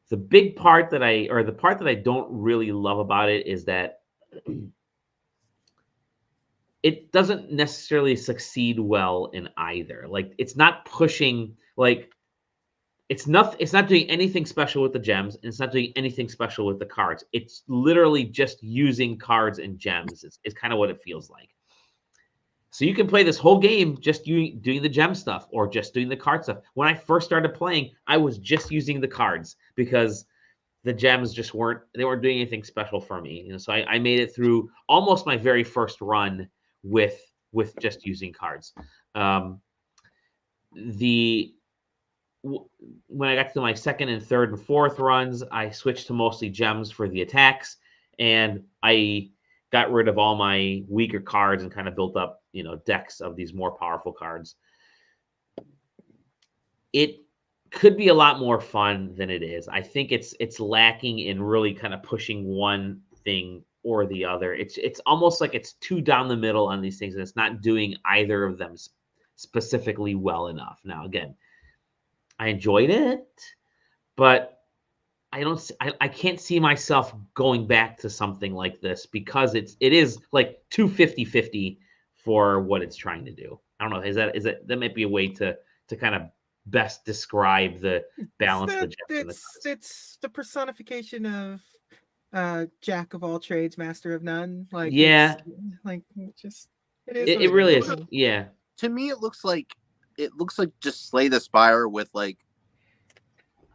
The part that I don't really love about it is that it doesn't necessarily succeed well in either. Like, it's not pushing, like, it's not doing anything special with the gems, and it's not doing anything special with the cards. It's literally just using cards and gems. It's kind of what it feels like. So you can play this whole game just doing the gem stuff or just doing the card stuff. When I first started playing, I was just using the cards because the gems just weren't doing anything special for me. So I made it through almost my very first run with just using cards. when I got to my second and third and fourth runs, I switched to mostly gems for the attacks, and I got rid of all my weaker cards and kind of built up, decks of these more powerful cards. It could be a lot more fun than it is. I think it's lacking in really kind of pushing one thing or the other. It's almost like it's too down the middle on these things, and it's not doing either of them specifically well enough. Now, again, I enjoyed it, but I can't see myself going back to something like this because it is like too 50-50 for what it's trying to do. I don't know. Is that might be a way to kind of best describe the balance of the gems. It's the personification of jack of all trades, master of none. Like, yeah, it is. It really is. Yeah. To me, it looks like just Slay the Spire with like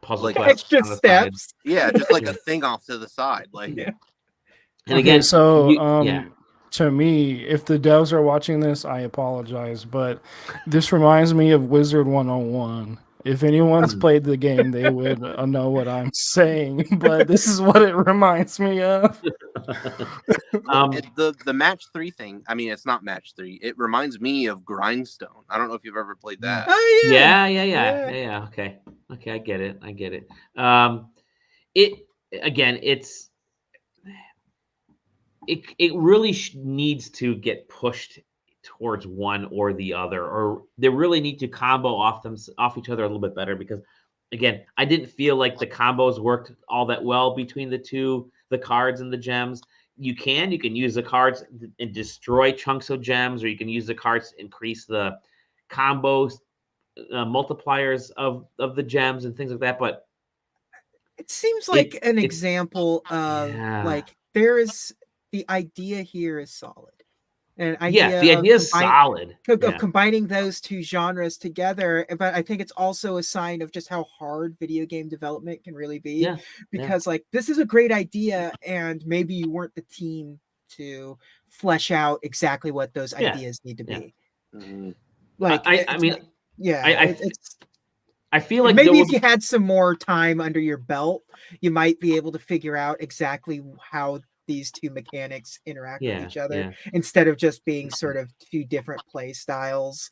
puzzle like extra steps. Yeah, just like a thing off to the side. Like, yeah. And again, to me, if the devs are watching this, I apologize, but this reminds me of Wizard 101. If anyone's played the game, they would know what I'm saying, but this is what it reminds me of. The match 3 thing, I mean, it's not match 3. It reminds me of Grindstone. I don't know if you've ever played that. Oh, yeah. Okay, I get it. It really needs to get pushed towards one or the other, or they really need to combo off each other a little bit better, because again, I didn't feel like the combos worked all that well between the cards and the gems. You can use the cards and destroy chunks of gems, or you can use the cards to increase the combos multipliers of the gems and things like that. But it seems like an example of like there is the idea here is solid. The idea is solid. Of combining those two genres together, but I think it's also a sign of just how hard video game development can really be. Yeah. Because like this is a great idea, and maybe you weren't the team to flesh out exactly what those ideas need to be. Mm-hmm. Like I feel like maybe if you had some more time under your belt, you might be able to figure out exactly how these two mechanics interact with each other instead of just being sort of two different play styles.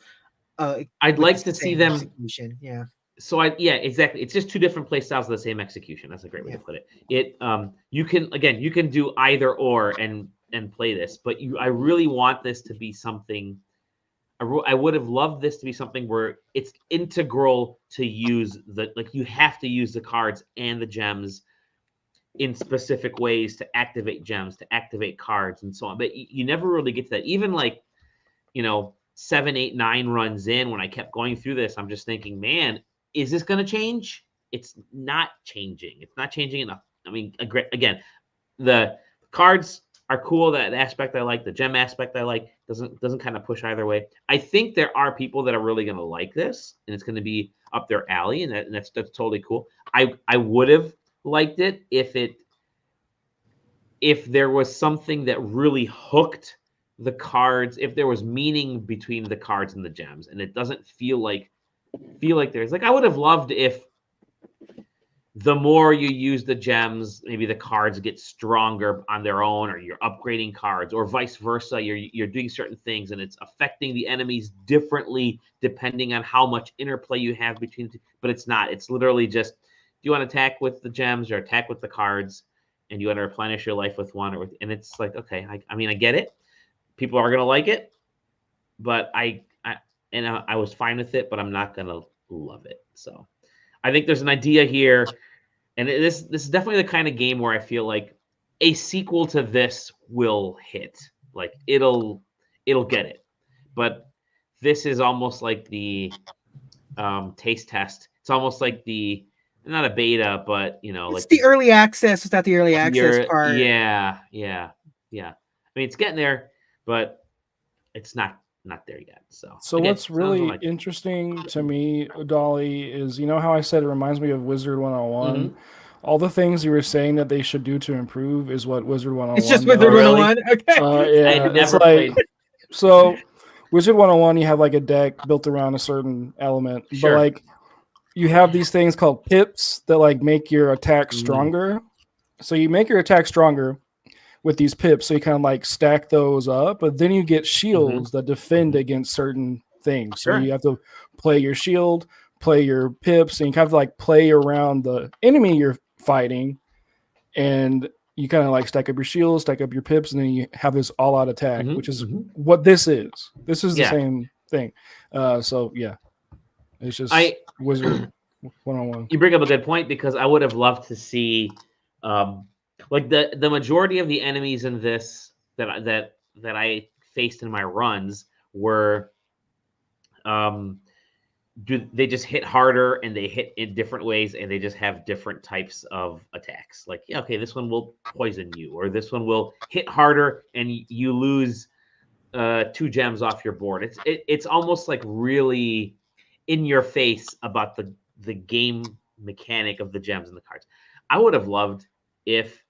I'd like to see them execution. Yeah. So exactly. It's just two different play styles of the same execution. That's a great way to put it. You can do either or and play this, but I really want this to be something. I would have loved this to be something where it's integral to use you have to use the cards and the gems in specific ways to activate gems, to activate cards, and so on. But you never really get to that. Even 7, 8, 9 runs in, when I kept going through this, I'm just thinking, man, is this going to change? It's not changing. It's not changing enough. I mean, again, the cards are cool. That aspect I like. The gem aspect I like. Doesn't kind of push either way. I think there are people that are really going to like this, and it's going to be up their alley, and that's totally cool. I would have liked it if there was something that really hooked the cards, if there was meaning between the cards and the gems, and it doesn't feel like there's I would have loved if the more you use the gems, maybe the cards get stronger on their own, or you're upgrading cards, or vice versa. You're doing certain things and it's affecting the enemies differently depending on how much interplay you have between the two. But it's not. It's literally just, do you want to attack with the gems or attack with the cards, and you want to replenish your life with one, and it's like, okay, I mean, I get it. People are gonna like it, but I was fine with it, but I'm not gonna love it. So I think there's an idea here, and this is definitely the kind of game where I feel like a sequel to this will hit. Like it'll get it, but this is almost like the taste test. It's almost like not a beta, but it's the early access. It's not the early access part. Yeah. I mean, it's getting there, but it's not there yet. So again, what's really interesting to me, Dolly, is how I said it reminds me of Wizard 101. Mm-hmm. All the things you were saying that they should do to improve is what Wizard 101. It's just Wizard 101. Okay. I never played. So Wizard 101, you have a deck built around a certain element, sure. But you have these things called pips that like make your attack stronger. So you make your attack stronger with these pips, so you kind of like stack those up, but then you get shields that defend against certain things. So you have to play your shield, play your pips, and you kind of like play around the enemy you're fighting, and you kind of like stack up your shields, stack up your pips, and then you have this all-out attack, which is what this is. This is the same thing. So yeah, it's just Wizard 101. You bring up a good point, because I would have loved to see like the majority of the enemies in this that I faced in my runs were they just hit harder, and they hit in different ways, and they just have different types of attacks. Like, yeah, okay, this one will poison you, or this one will hit harder and you lose 2 gems off your board. It's almost like really in your face about the game mechanic of the gems and the cards. I would have loved if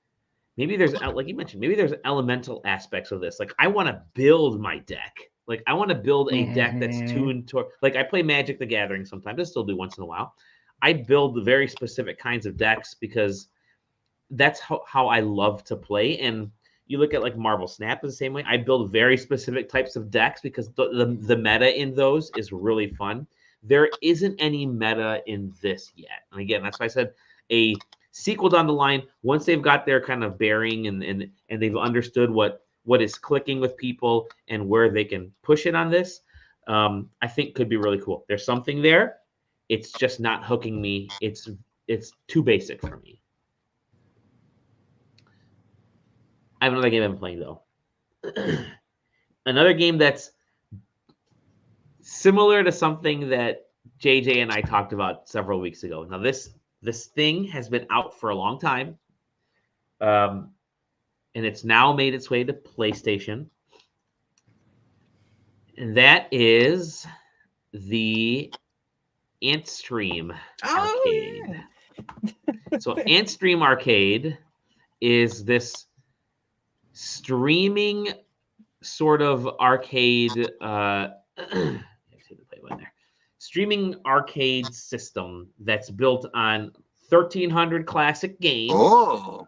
maybe there's, like you mentioned, maybe there's elemental aspects of this. Like, I want to build my deck. Like, I want to build a deck that's tuned toward, like, I play Magic the Gathering sometimes. I still do once in a while. I build very specific kinds of decks because that's how I love to play. And you look at like Marvel Snap is the same way. I build very specific types of decks because the meta in those is really fun. There isn't any meta in this yet. And again, that's why I said a sequel down the line, once they've got their kind of bearing and they've understood what is clicking with people and where they can push it on this, I think could be really cool. There's something there. It's just not hooking me. It's too basic for me. I have another game I'm playing, though. Another game that's similar to something that JJ and I talked about several weeks ago. Now, this thing has been out for a long time, and it's now made its way to PlayStation. And that is the Antstream Arcade. So Antstream Arcade is this streaming sort of arcade streaming arcade system that's built on 1,300 classic games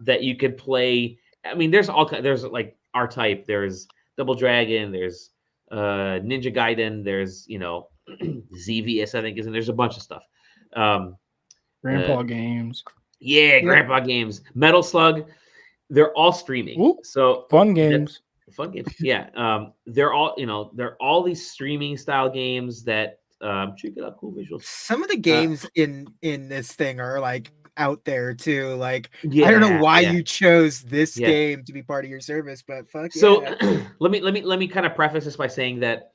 that you could play. I mean, there's like R-Type, there's Double Dragon, there's Ninja Gaiden, there's ZVS, I think, there's a bunch of stuff. Grandpa games. Yeah, Grandpa games. Metal Slug. They're all streaming. Ooh, so fun games. Fun games. Yeah. They're all these streaming style games that check it out, cool visuals. Some of the games in this thing are like out there too. Like, I don't know why you chose this game to be part of your service, but fuck. So let me kind of preface this by saying that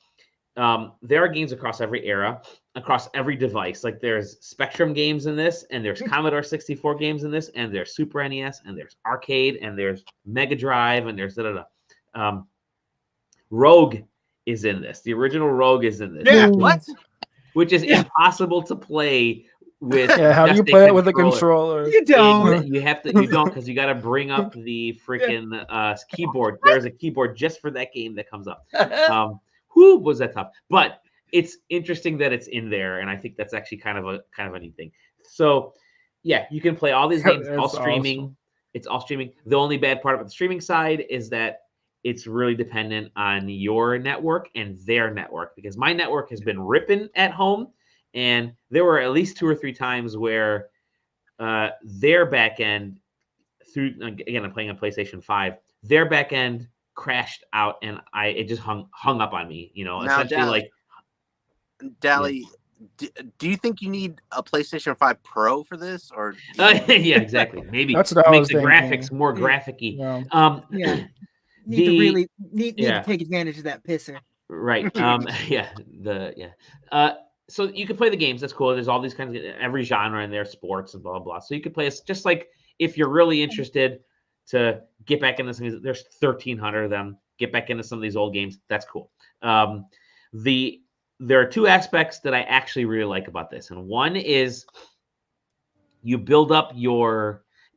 there are games across every era, across every device. Like, there's Spectrum games in this, and there's Commodore 64 games in this, and there's Super NES, and there's arcade, and there's Mega Drive, and there's Rogue is in this. The original Rogue is in this. Yeah, which is impossible to play with. Yeah, how do you play it with a controller? You don't. You don't, because you got to bring up the freaking keyboard. There's a keyboard just for that game that comes up. Who was that tough? But it's interesting that it's in there, and I think that's actually kind of a neat thing. So, yeah, you can play all these games, all streaming. Awesome. It's all streaming. The only bad part about the streaming side is that it's really dependent on your network and their network, because my network has been ripping at home, and there were at least 2 or 3 times where their back end, again, I'm playing on PlayStation 5, their back end crashed out, and it just hung up on me. Now, essentially, Dally, do you think you need a PlayStation 5 Pro for this, or? Yeah, exactly. Maybe that's what I was thinking. Graphics more graphic-y. Need to take advantage of that pisser. Right. So you can play the games. That's cool. There's all these kinds of every genre in there, sports and blah blah blah. So you can play it just like if you're really interested to get back into some of these. There's 1,300 of them. Get back into some of these old games. That's cool. There are 2 aspects that I actually really like about this, and one is you build up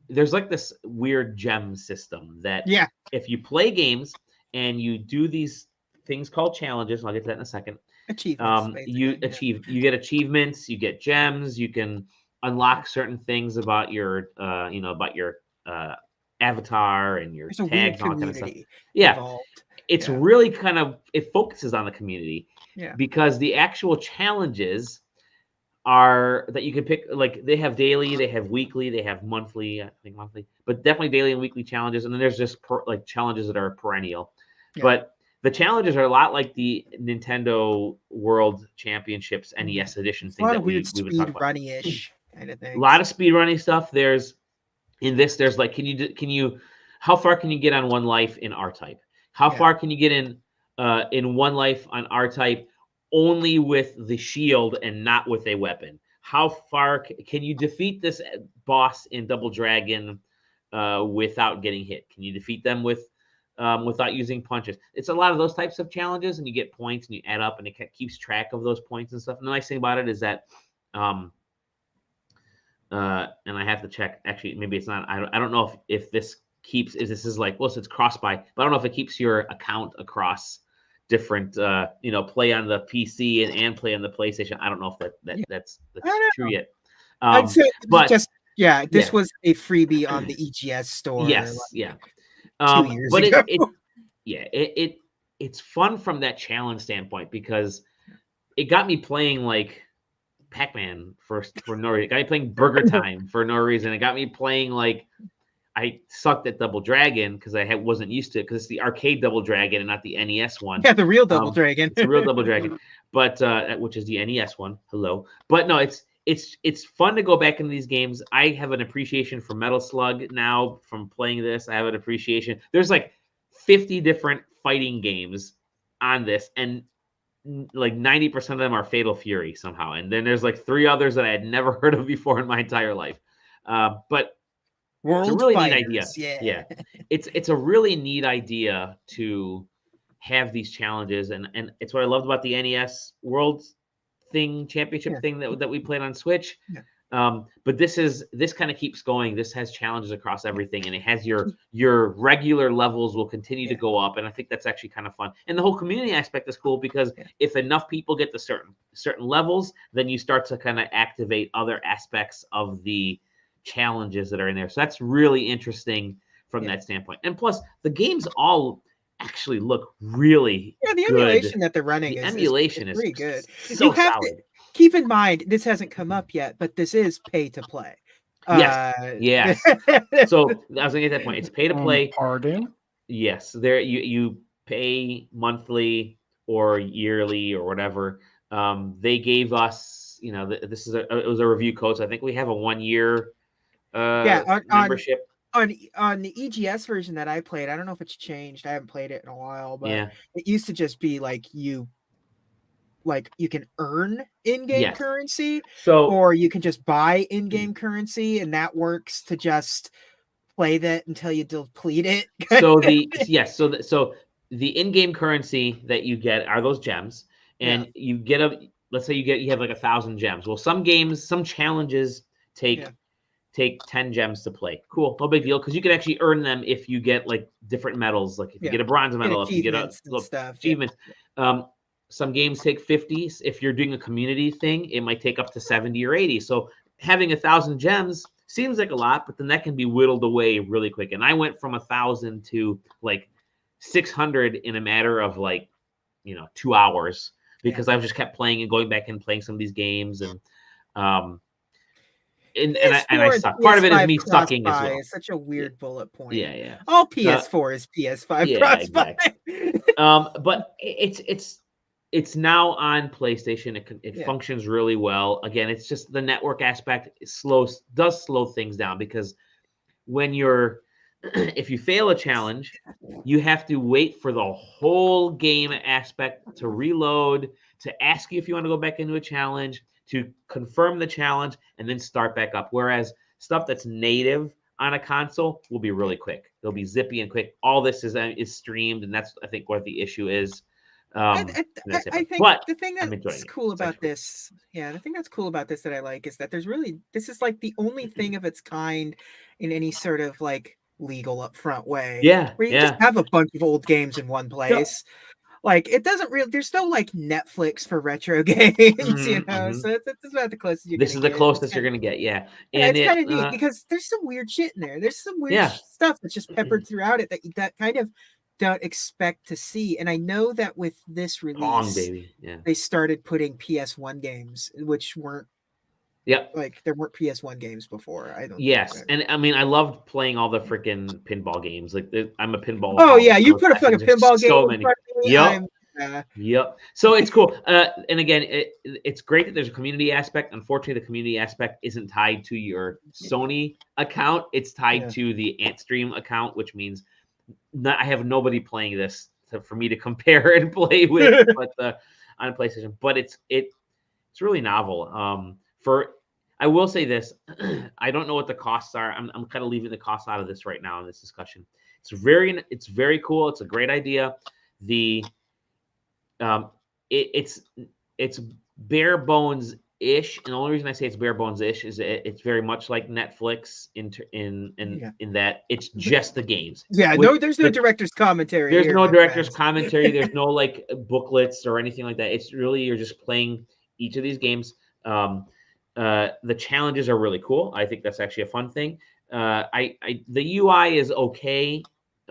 there's like this weird gem system that if you play games and you do these things called challenges, and I'll get to that in a second, Achievements, You basically, you get achievements, you get gems, you can unlock certain things about your about your avatar and your There's a weird tags and all that kind of stuff. community Yeah, involved. it's Yeah. really kind of, it focuses on the community Yeah. because the actual challenges are that you can pick, like they have daily, they have weekly, they have monthly, I think monthly, but definitely daily and weekly challenges, and then there's just like challenges that are perennial. Yeah. But the challenges are a lot like the Nintendo World Championships NES edition It's a thing lot that of weird we've been speed talking about. runny-ish kind of A things. lot of speed running stuff. There's like, can you how far can you get on one life in R type? How Yeah. far can you get in one life on R type only with the shield and not with a weapon? How far can you defeat this boss in Double Dragon without getting hit? Can you defeat them without using punches? It's a lot of those types of challenges, and you get points and you add up, and it keeps track of those points and stuff. And the nice thing about it is that and I have to check. Actually, maybe it's not. I don't know if this keeps. If this is like, well, it's cross-buy, but I don't know if it keeps your account across different. Play on the PC and play on the PlayStation. I don't know if that's true yet. I'd say But just this yeah. was a freebie on the EGS store. Yes, like yeah. 2 years But ago. it's fun from that challenge standpoint because it got me playing like Pac-Man for no reason. It got me playing Burger Time for no reason. It got me playing like, I sucked at Double Dragon because I wasn't used to it because it's the arcade Double Dragon and not the NES one. Yeah, the real Double Dragon. It's the real Double Dragon, but which is the NES one. Hello, but no, it's fun to go back into these games. I have an appreciation for Metal Slug now from playing this. I have an appreciation. There's like 50 different fighting games on this, and like 90% of them are Fatal Fury somehow, and then there's like 3 others that I had never heard of before in my entire life. But World it's a really Fighters, neat idea. Yeah. It's a really neat idea to have these challenges, and it's what I loved about the NES World Championship thing that we played on Switch. Yeah. But this kind of keeps going. This has challenges across everything, and it has your regular levels will continue to go up, and I think that's actually kind of fun. And the whole community aspect is cool because if enough people get to certain levels, then you start to kind of activate other aspects of the challenges that are in there. So that's really interesting from that standpoint. And plus, the games all actually look really the good. emulation that they're running The is emulation is pretty good. So you have solid. to keep in mind this hasn't come up yet, but this is pay to play. Yes. So I was going to get that point. It's pay to play. Pardon? Yes, there you pay monthly or yearly or whatever. They gave us, this is it was a review code, so I think we have a 1-year membership. On the EGS version that I played, I don't know if it's changed. I haven't played it in a while, but it used to just be like you can earn in-game currency, or you can just buy in-game currency, and that works to just play that until you deplete it. So the in-game currency that you get are those gems, and you get let's say you have like 1,000 gems. Well, some challenges take 10 gems to play. Cool, no big deal, because you can actually earn them if you get like different medals, like if you get a bronze medal, if you get achievements. Some games take 50. If you're doing a community thing, it might take up to 70 or 80. So having 1,000 gems seems like a lot, but then that can be whittled away really quick. And I went from 1,000 to like 600 in a matter of like 2 hours because I just kept playing and going back and playing some of these games, and I suck. Part of it is me sucking as well. It's such a weird bullet point. Yeah. All PS4 is PS5 cross-buy. Exactly. But it's now on PlayStation. It functions really well. Again, it's just the network aspect does slow things down, because when if you fail a challenge, you have to wait for the whole game aspect to reload, to ask you if you want to go back into a challenge, to confirm the challenge, and then start back up. Whereas stuff that's native on a console will be really quick. They'll be zippy and quick. All this is streamed, and that's, I think, what the issue is. I think the thing that's cool about this, the thing that's cool about this that I like is that this is like the only thing of its kind in any sort of like legal upfront way. Yeah. Where you just have a bunch of old games in one place. like it doesn't really. There's no like Netflix for retro games, you Mhm, know. mhm. So it's about the closest you're This gonna is the get. closest you're gonna get, yeah. Yeah, And it's kind it, of neat because there's some weird shit in there. There's some weird yeah. stuff that's just peppered throughout it that kind of don't expect to see. And I know that with this Pong, release, baby, yeah. they started putting PS1 games, which weren't Yep. like there weren't PS1 games before. I don't. Yes, think. and I mean, I loved playing all the freaking pinball games. Like, I'm a pinball. Oh yeah, you I put a was fucking just pinball game so in many. front of me. Yep. Yep. So it's cool. And again, it's great that there's a community aspect. Unfortunately, the community aspect isn't tied to your Sony account. It's tied to the Antstream account, which means I have nobody playing this for me to compare and play with, but on PlayStation. But it's really novel. I will say this: I don't know what the costs are. I'm kind of leaving the costs out of this right now in this discussion. It's very cool. It's a great idea. It's bare bones ish, and the only reason I say it's bare bones ish is it's very much like Netflix in that it's just the games. Yeah, there's no director's commentary. There's here, no my director's friends. commentary. There's no like booklets or anything like that. It's really you're just playing each of these games. The challenges are really cool. I think that's actually a fun thing. The UI is okay,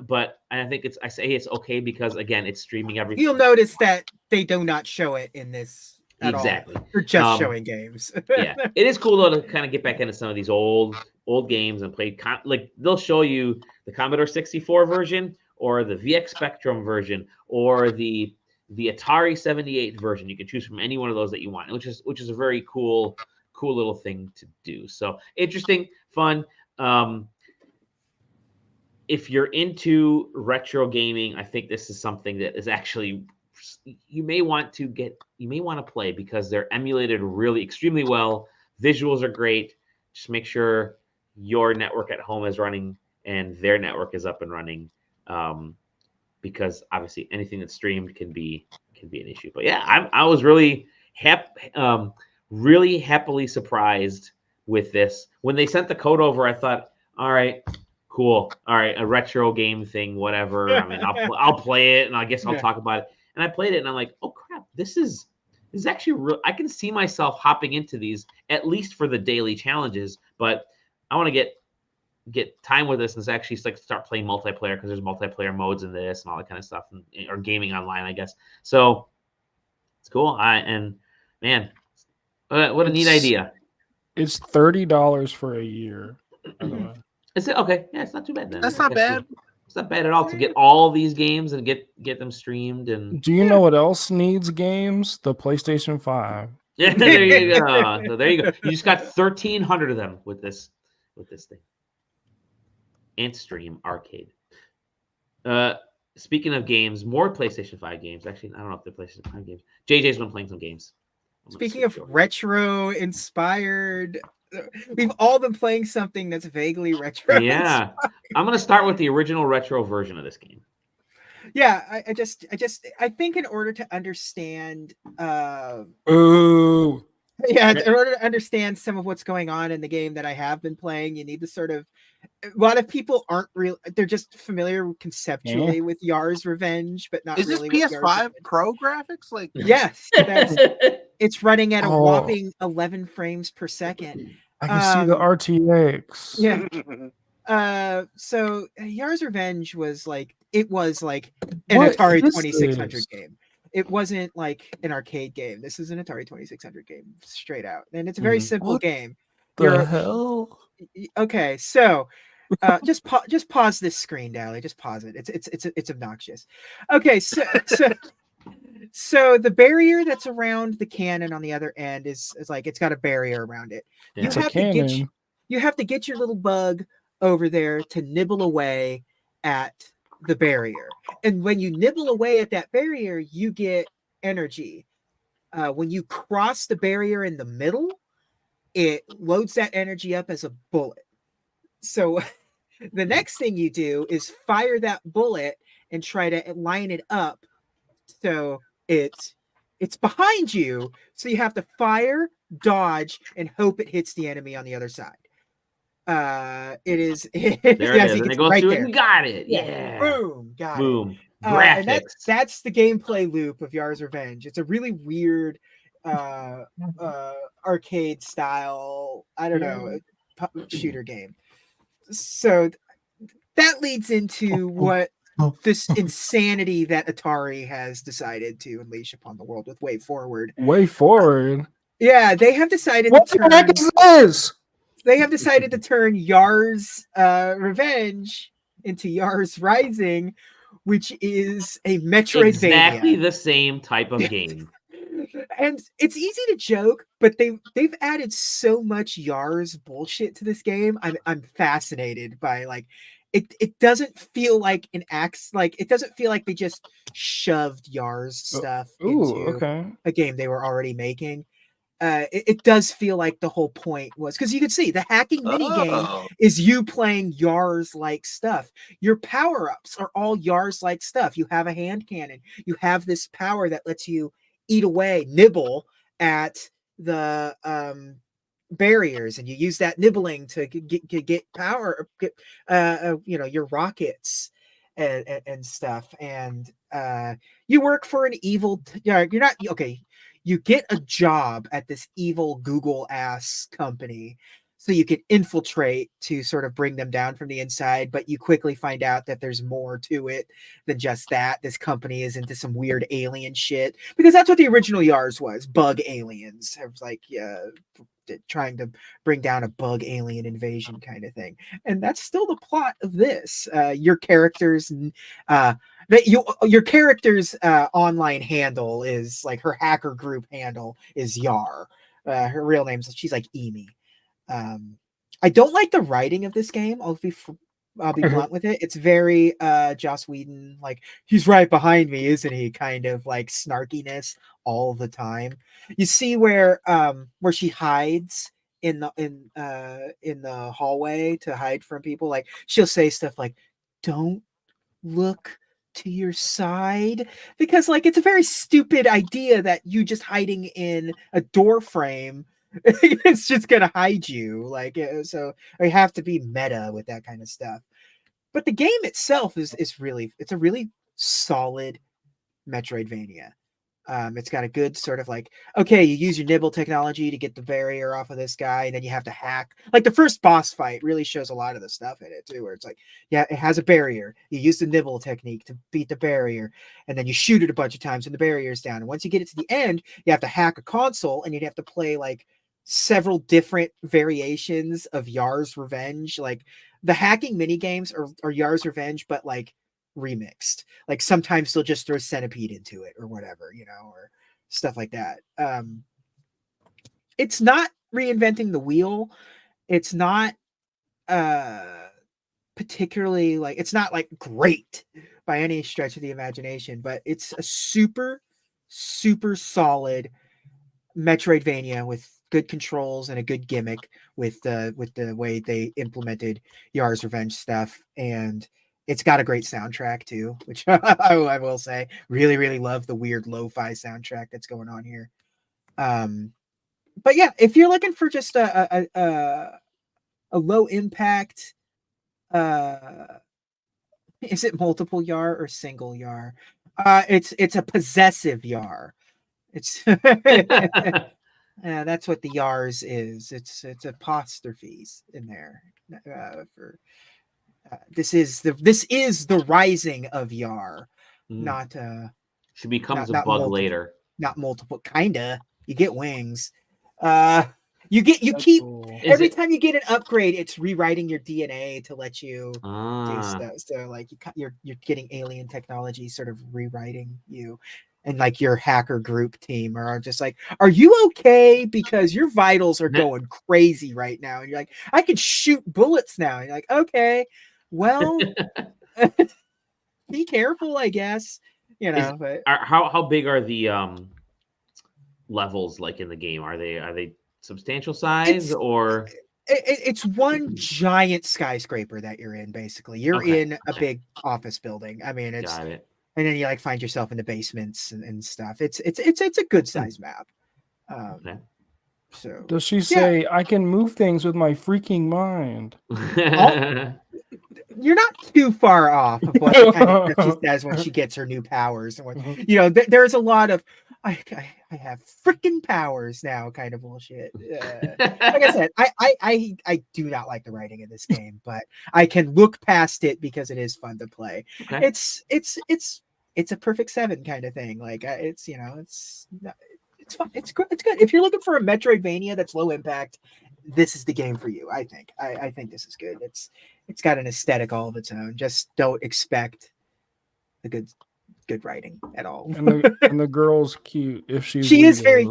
but I think I say it's okay because again, it's streaming everything. You'll notice that they do not show it in this at exactly. all. They're just showing games. Yeah, it is cool though to kind of get back into some of these old games and play. Like they'll show you the Commodore 64 version or the VX Spectrum version or the Atari 78 version. You can choose from any one of those that you want, which is a very cool little thing to do. So interesting, fun. If you're into retro gaming, I think this is something that is actually you may want to play because they're emulated really extremely well. Visuals are great. Just make sure your network at home is running and their network is up and running, because obviously anything that's streamed can be an issue. But yeah, I was really really happily surprised with this. When they sent the code over, I thought, all right, cool. All right, a retro game thing, whatever. I mean, I'll play it, and I guess I'll talk about it. And I played it, and I'm like, oh crap, this is actually real. I can see myself hopping into these at least for the daily challenges. But I want to get time with this and actually start playing multiplayer because there's multiplayer modes in this and all that kind of stuff, or gaming online, I guess. So it's cool. And man, what a neat idea. It's $30 for a year. By the way. Is it okay? Yeah, it's not too bad then. That's not bad. It's not bad at all to get all these games and get them streamed. And do you know what else needs games? The PlayStation 5. Yeah, there you go. So there you go. You just got 1,300 of them with this thing. Antstream Arcade. Speaking of games, more PlayStation 5 games. Actually, I don't know if they're PlayStation 5 games. JJ's been playing some games. Speaking of retro inspired, we've all been playing something that's vaguely retro. Yeah, I'm gonna start with the original retro version of this game. Yeah, I think in order to understand, Ooh. Yeah, in order to understand some of what's going on in the game that I have been playing, you need to sort of. A lot of people aren't real; they're just familiar conceptually with Yars Revenge, but not. Is really this PS5 Pro graphics? Like, yes, it's running at a whopping 11 frames per second. I can see the RTX. Yeah. So Yars Revenge was like an Atari 2600 game. It wasn't like an arcade game. This is an Atari 2600 game, straight out, and it's a very simple game. The hell? Okay, so just pause this screen, Dally. Just pause it. It's obnoxious. Okay, so the barrier that's around the cannon on the other end is like it's got a barrier around it. Yeah. You have to get your little bug over there to nibble away at the barrier, and when you nibble away at that barrier, you get energy. When you cross the barrier in the middle, it loads that energy up as a bullet. So the next thing you do is fire that bullet and try to line it up so it's behind you. So you have to fire, dodge, and hope it hits the enemy on the other side. It is. There it is. And it goes through and got it. Yeah. Boom. Got it. Boom. And Graphics. that's the gameplay loop of Yars Revenge. It's a really weird arcade style, I don't know, shooter game. So that leads into what this insanity that Atari has decided to unleash upon the world with Way Forward. Way Forward. Yeah, they have decided What to the heck turn. is this? They have decided to turn Yars Revenge into Yars Rising, which is a Metroidvania. Exactly the same type of game. And it's easy to joke, but they've added so much Yars bullshit to this game. I'm fascinated by like it doesn't feel like it doesn't feel like they just shoved Yars stuff into a game they were already making. It does feel like the whole point was because you could see the hacking minigame is you playing Yars like stuff. Your power-ups are all Yars like stuff. You have a hand cannon. You have this power that lets you eat away, nibble at the barriers, and you use that nibbling to get power, get your rockets and stuff. And you work for an evil. You're not okay. You get a job at this evil Google ass company so you can infiltrate to sort of bring them down from the inside, but you quickly find out that there's more to it than just that. This company is into some weird alien shit, because that's what the original Yars was, bug aliens. It was like trying to bring down a bug alien invasion kind of thing. And that's still the plot of this. Your character's online handle is like her hacker group handle is Yar. Her real name's she's like Emi. I don't like the writing of this game. I'll be blunt with it. It's very Joss Whedon, like he's right behind me, isn't he? Kind of like snarkiness all the time. You see where she hides in the hallway to hide from people. Like she'll say stuff like, "Don't look to your side," because like it's a very stupid idea that you just hiding in a door frame it's just gonna hide you. Like so I have to be meta with that kind of stuff. But the game itself is a really solid Metroidvania. It's got a good sort of like, okay, you use your nibble technology to get the barrier off of this guy, and then you have to hack. Like the first boss fight really shows a lot of the stuff in it too, where it's like, yeah, it has a barrier. You use the nibble technique to beat the barrier, and then you shoot it a bunch of times and the barrier's down. And once you get it to the end, you have to hack a console, and you'd have to play like several different variations of Yars Revenge. Like the hacking mini games are Yars Revenge, but like remixed. Like sometimes they'll just throw Centipede into it or whatever, or stuff like that. It's not reinventing the wheel. It's not particularly like, it's not like great by any stretch of the imagination, but it's a super, super solid Metroidvania with good controls and a good gimmick with the way they implemented Yars Revenge stuff. And it's got a great soundtrack too, which I will say, really, really love the weird lo-fi soundtrack that's going on here. But yeah, if you're looking for just a low impact, is it multiple Yar or single Yar? It's a possessive Yar. It's that's what the Yars is. It's apostrophes in there for. This is the rising of Yar, not she becomes not a bug multiple, later. Not multiple, kinda. You get wings. You keep cool. Every time you get an upgrade, it's rewriting your DNA to let you do stuff. So like you're getting alien technology sort of rewriting you. And like your hacker group team are just like, are you okay? Because your vitals are going crazy right now. And you're like, I can shoot bullets now. And you're like, okay, well, be careful, I guess. But how big are the levels like in the game? Are they substantial size or? It's one giant skyscraper that you're in. Basically, you're in a big office building. I mean, it's. Got it. And then you like find yourself in the basements and stuff. It's a good size map. So does she say I can move things with my freaking mind? you're not too far off of what she, kind of, she says when she gets her new powers. And what, you know, there's a lot of I have freaking powers now kind of bullshit. Like I said, I do not like the writing in this game, but I can look past it because it is fun to play. Okay. It's a perfect 7 kind of thing. Like it's, you know, it's fun. It's good. It's good. If you're looking for a Metroidvania that's low impact, this is the game for you. I think. I think this is good. It's got an aesthetic all of its own. Just don't expect the good writing at all. And the girl's cute. If she's she legal. is very.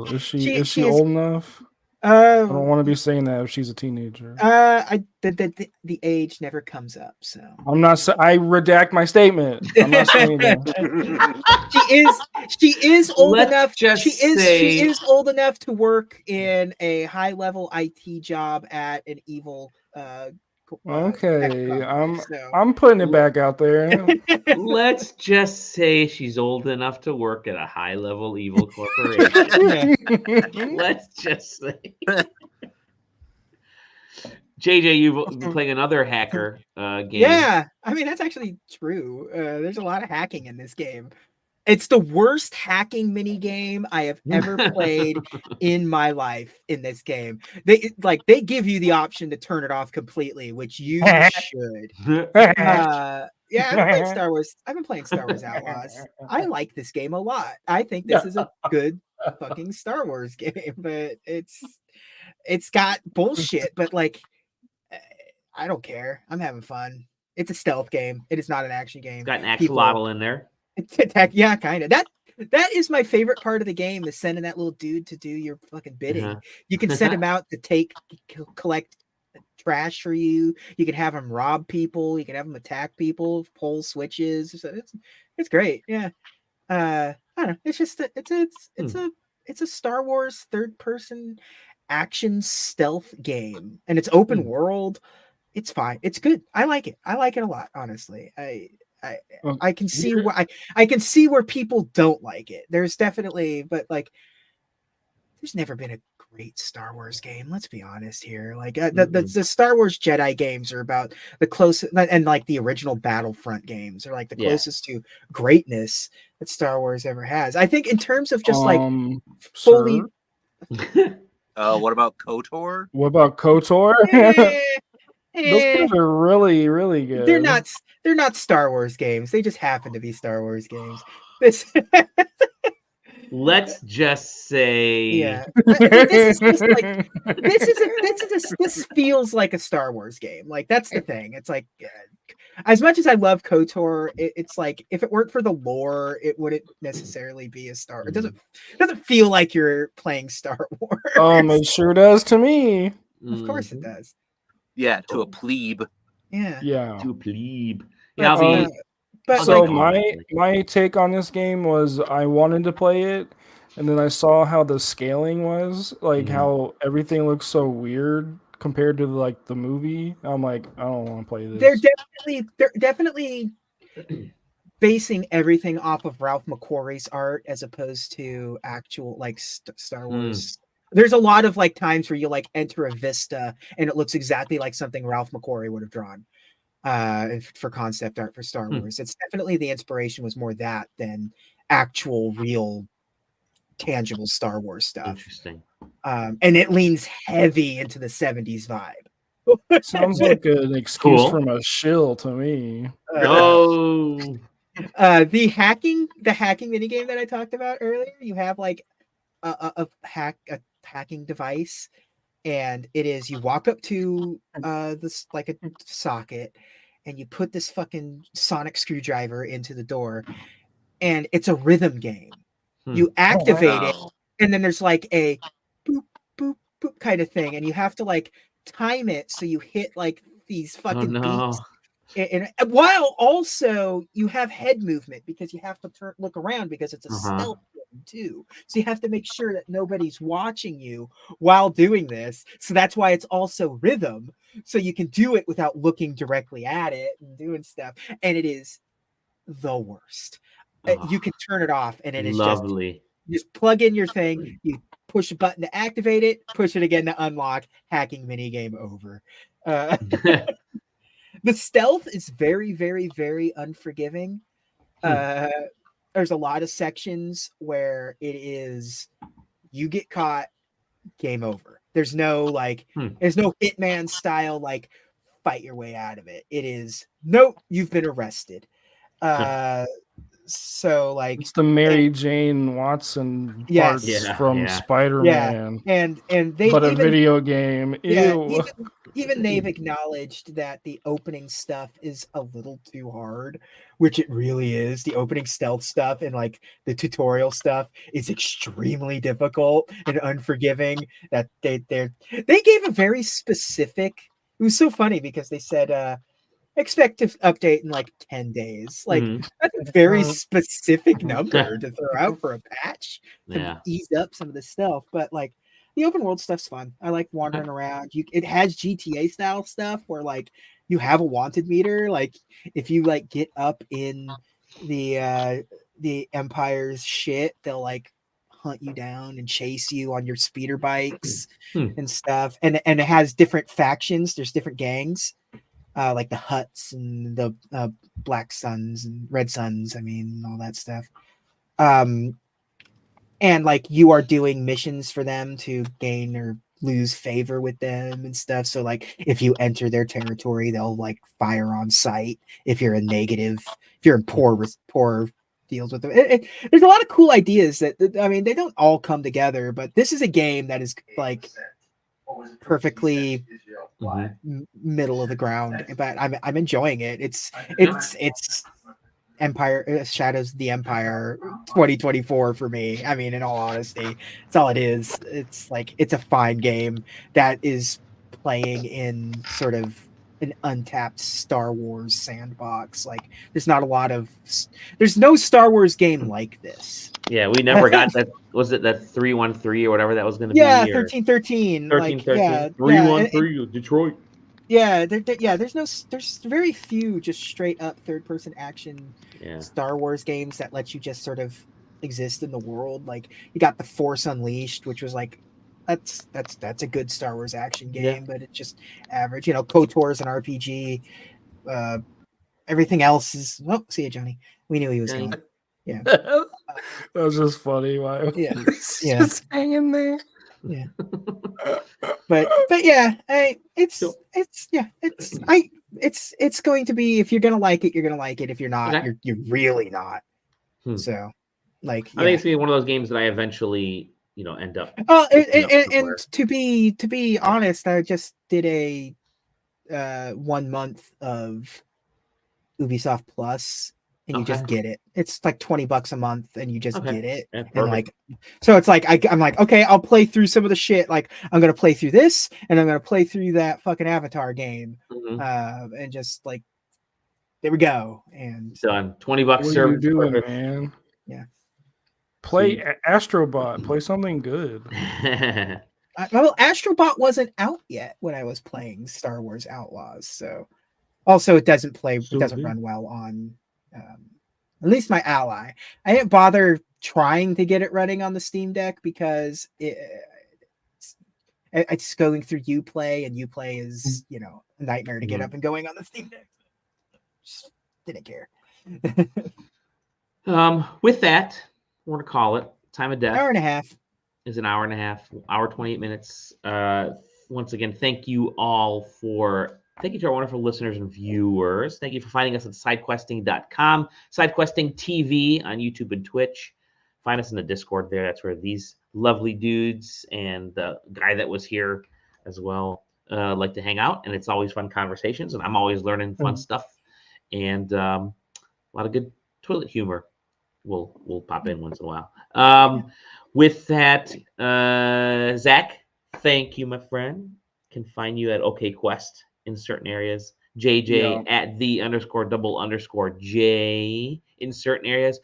Is she old enough? I don't want to be saying that if she's a teenager. The age never comes up. So I'm not. I redact my statement. I'm not saying that. She is old Let's enough. just She say- is old enough to work in a high level IT job at an evil. Okay, so. I'm putting it back out there. Let's just say she's old enough to work at a high-level evil corporation. Let's just say. JJ, you've been playing another hacker game. Yeah, I mean that's actually true. There's a lot of hacking in this game. It's the worst hacking mini game I have ever played in my life. In this game, they give you the option to turn it off completely, which you should. Yeah, I've been playing Star Wars Outlaws. I like this game a lot. I think this is a good fucking Star Wars game, but it's got bullshit. But like, I don't care. I'm having fun. It's a stealth game. It is not an action game. It's got an axolotl in there. Yeah, kind of. That is my favorite part of the game, is sending that little dude to do your fucking bidding. You can send him out to collect trash for you. You can have him rob people. You can have him attack people, pull switches. So it's great. Yeah. I don't know. It's just it's a Star Wars third person action stealth game, and it's open world. It's fine. It's good. I like it. I like it a lot. Honestly, I can see why I can see where people don't like it. There's definitely, but like, there's never been a great Star Wars game. Let's be honest here. Like the Star Wars Jedi games are about the closest, and like the original Battlefront games are like the closest to greatness that Star Wars ever has. I think in terms of just like fully. What about KOTOR? What about KOTOR? Those games are really, really good. They're not Star Wars games. They just happen to be Star Wars games. Let's just say, yeah. This is just like this feels like a Star Wars game. Like that's the thing. It's like, as much as I love KOTOR, it's like if it weren't for the lore, it wouldn't necessarily be a Star. It doesn't feel like you're playing Star Wars. It sure does to me. Of course it does. Yeah, to a plebe. Yeah. To a plebe. Yeah, but so like, my take on this game was I wanted to play it, and then I saw how the scaling was, like how everything looks so weird compared to like the movie. I'm like, I don't want to play this. They're definitely basing everything off of Ralph McQuarrie's art as opposed to actual like Star Wars. There's a lot of like times where you like enter a vista and it looks exactly like something Ralph McQuarrie would have drawn for concept art for Star Wars. It's definitely the inspiration was more that than actual real tangible Star Wars stuff. Interesting. And it leans heavy into the 70s vibe. Sounds like an excuse from a shill to me. The hacking minigame that I talked about earlier, you have like a hacking device, and it is, you walk up to this like a socket and you put this fucking sonic screwdriver into the door, and it's a rhythm game. You activate it, and then there's like a boop boop boop kind of thing, and you have to like time it so you hit like these fucking beeps. And while also you have head movement because you have to look around because it's a stealth game too. So you have to make sure that nobody's watching you while doing this. So that's why it's also rhythm. So you can do it without looking directly at it and doing stuff. And it is the worst. You can turn it off and it is lovely. Just plug in your thing, you push a button to activate it, push it again to unlock, hacking minigame over. The stealth is very, very, very unforgiving. There's a lot of sections where it is you get caught, game over. There's no there's no Hitman style fight your way out of it. It is nope, you've been arrested. So It's the Mary Jane Watson Yes. parts Yeah, from yeah. Spider-Man, and they but a even video game. Ew. even they've acknowledged that the opening stuff is a little too hard, which it really is. The opening stealth stuff and the tutorial stuff is extremely difficult and unforgiving. That they gave a very specific. It was so funny because they said expect to update in 10 days. That's a very specific number to throw out for a patch to ease up some of the stuff. But the open world stuff's fun. I like wandering around. It has GTA style stuff where you have a wanted meter. If you get up in the Empire's shit, they'll hunt you down and chase you on your speeder bikes and stuff. And it has different factions. There's different gangs. Like the Huts and the Black Suns and Red Suns, all that stuff. And you are doing missions for them to gain or lose favor with them and stuff. So if you enter their territory, they'll fire on sight. If you're if you're in poor deals with them. There's a lot of cool ideas that they don't all come together, but this is a game that is perfectly middle of the ground, but I'm enjoying it. It's Empire Shadows of the Empire 2024 for me. In all honesty, it's all it is. It's it's a fine game that is playing in sort of an untapped Star Wars sandbox. There's no Star Wars game like this. Yeah, we never got that. Was it that 313 or whatever that was going to be? Yeah, 1313. 1313. 313 Detroit. Yeah, there's very few just straight up third person action Star Wars games that let you just sort of exist in the world. You got The Force Unleashed, which was that's a good Star Wars action game, but it's just average. KOTOR's an RPG. Everything else is see you, Johnny. We knew he was coming. Yeah. That was just funny. Wow. Yeah. Just hanging there. Yeah. But yeah, it's going to be, if you're gonna like it, you're gonna like it. If you're not, you're really not. So I think it's gonna be one of those games that I eventually end up. Oh, and to be honest, I just did a 1 month of Ubisoft Plus, and you just get it. It's $20 a month, and you just get it. Yeah, and so it's I'm okay, I'll play through some of the shit. I'm gonna play through this, and I'm gonna play through that fucking Avatar game, and just there we go. And done. $20 what are you doing, service. man? Yeah. Play Astrobot. Play something good. Well, Astrobot wasn't out yet when I was playing Star Wars Outlaws, so also it doesn't run well on at least my Ally. I didn't bother trying to get it running on the Steam Deck because it's going through Uplay, and Uplay is a nightmare to get up and going on the Steam Deck. Just didn't care. With that, we're gonna call it time of death. Hour and a half. Is an hour and a half, hour 28 minutes. Once again, thank you to our wonderful listeners and viewers. Thank you for finding us at SideQuesting.com, SideQuesting TV on YouTube and Twitch. Find us in the Discord there. That's where these lovely dudes and the guy that was here as well like to hang out. And it's always fun conversations, and I'm always learning fun stuff. And a lot of good toilet humor will pop in once in a while. With that, Zach, thank you, my friend. Can find you at OKQuest in certain areas. JJ at @the_double_J in certain areas.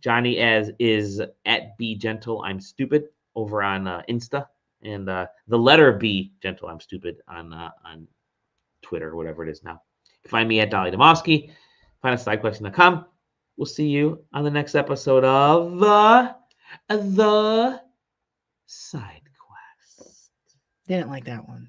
Johnny is at Be Gentle I'm Stupid over on Insta, and the letter B Gentle I'm Stupid on Twitter or whatever it is now. You can find me at Dolly Demosky. Find us at SideQuesting.com. We'll see you on the next episode of the SideQuest. Didn't like that one.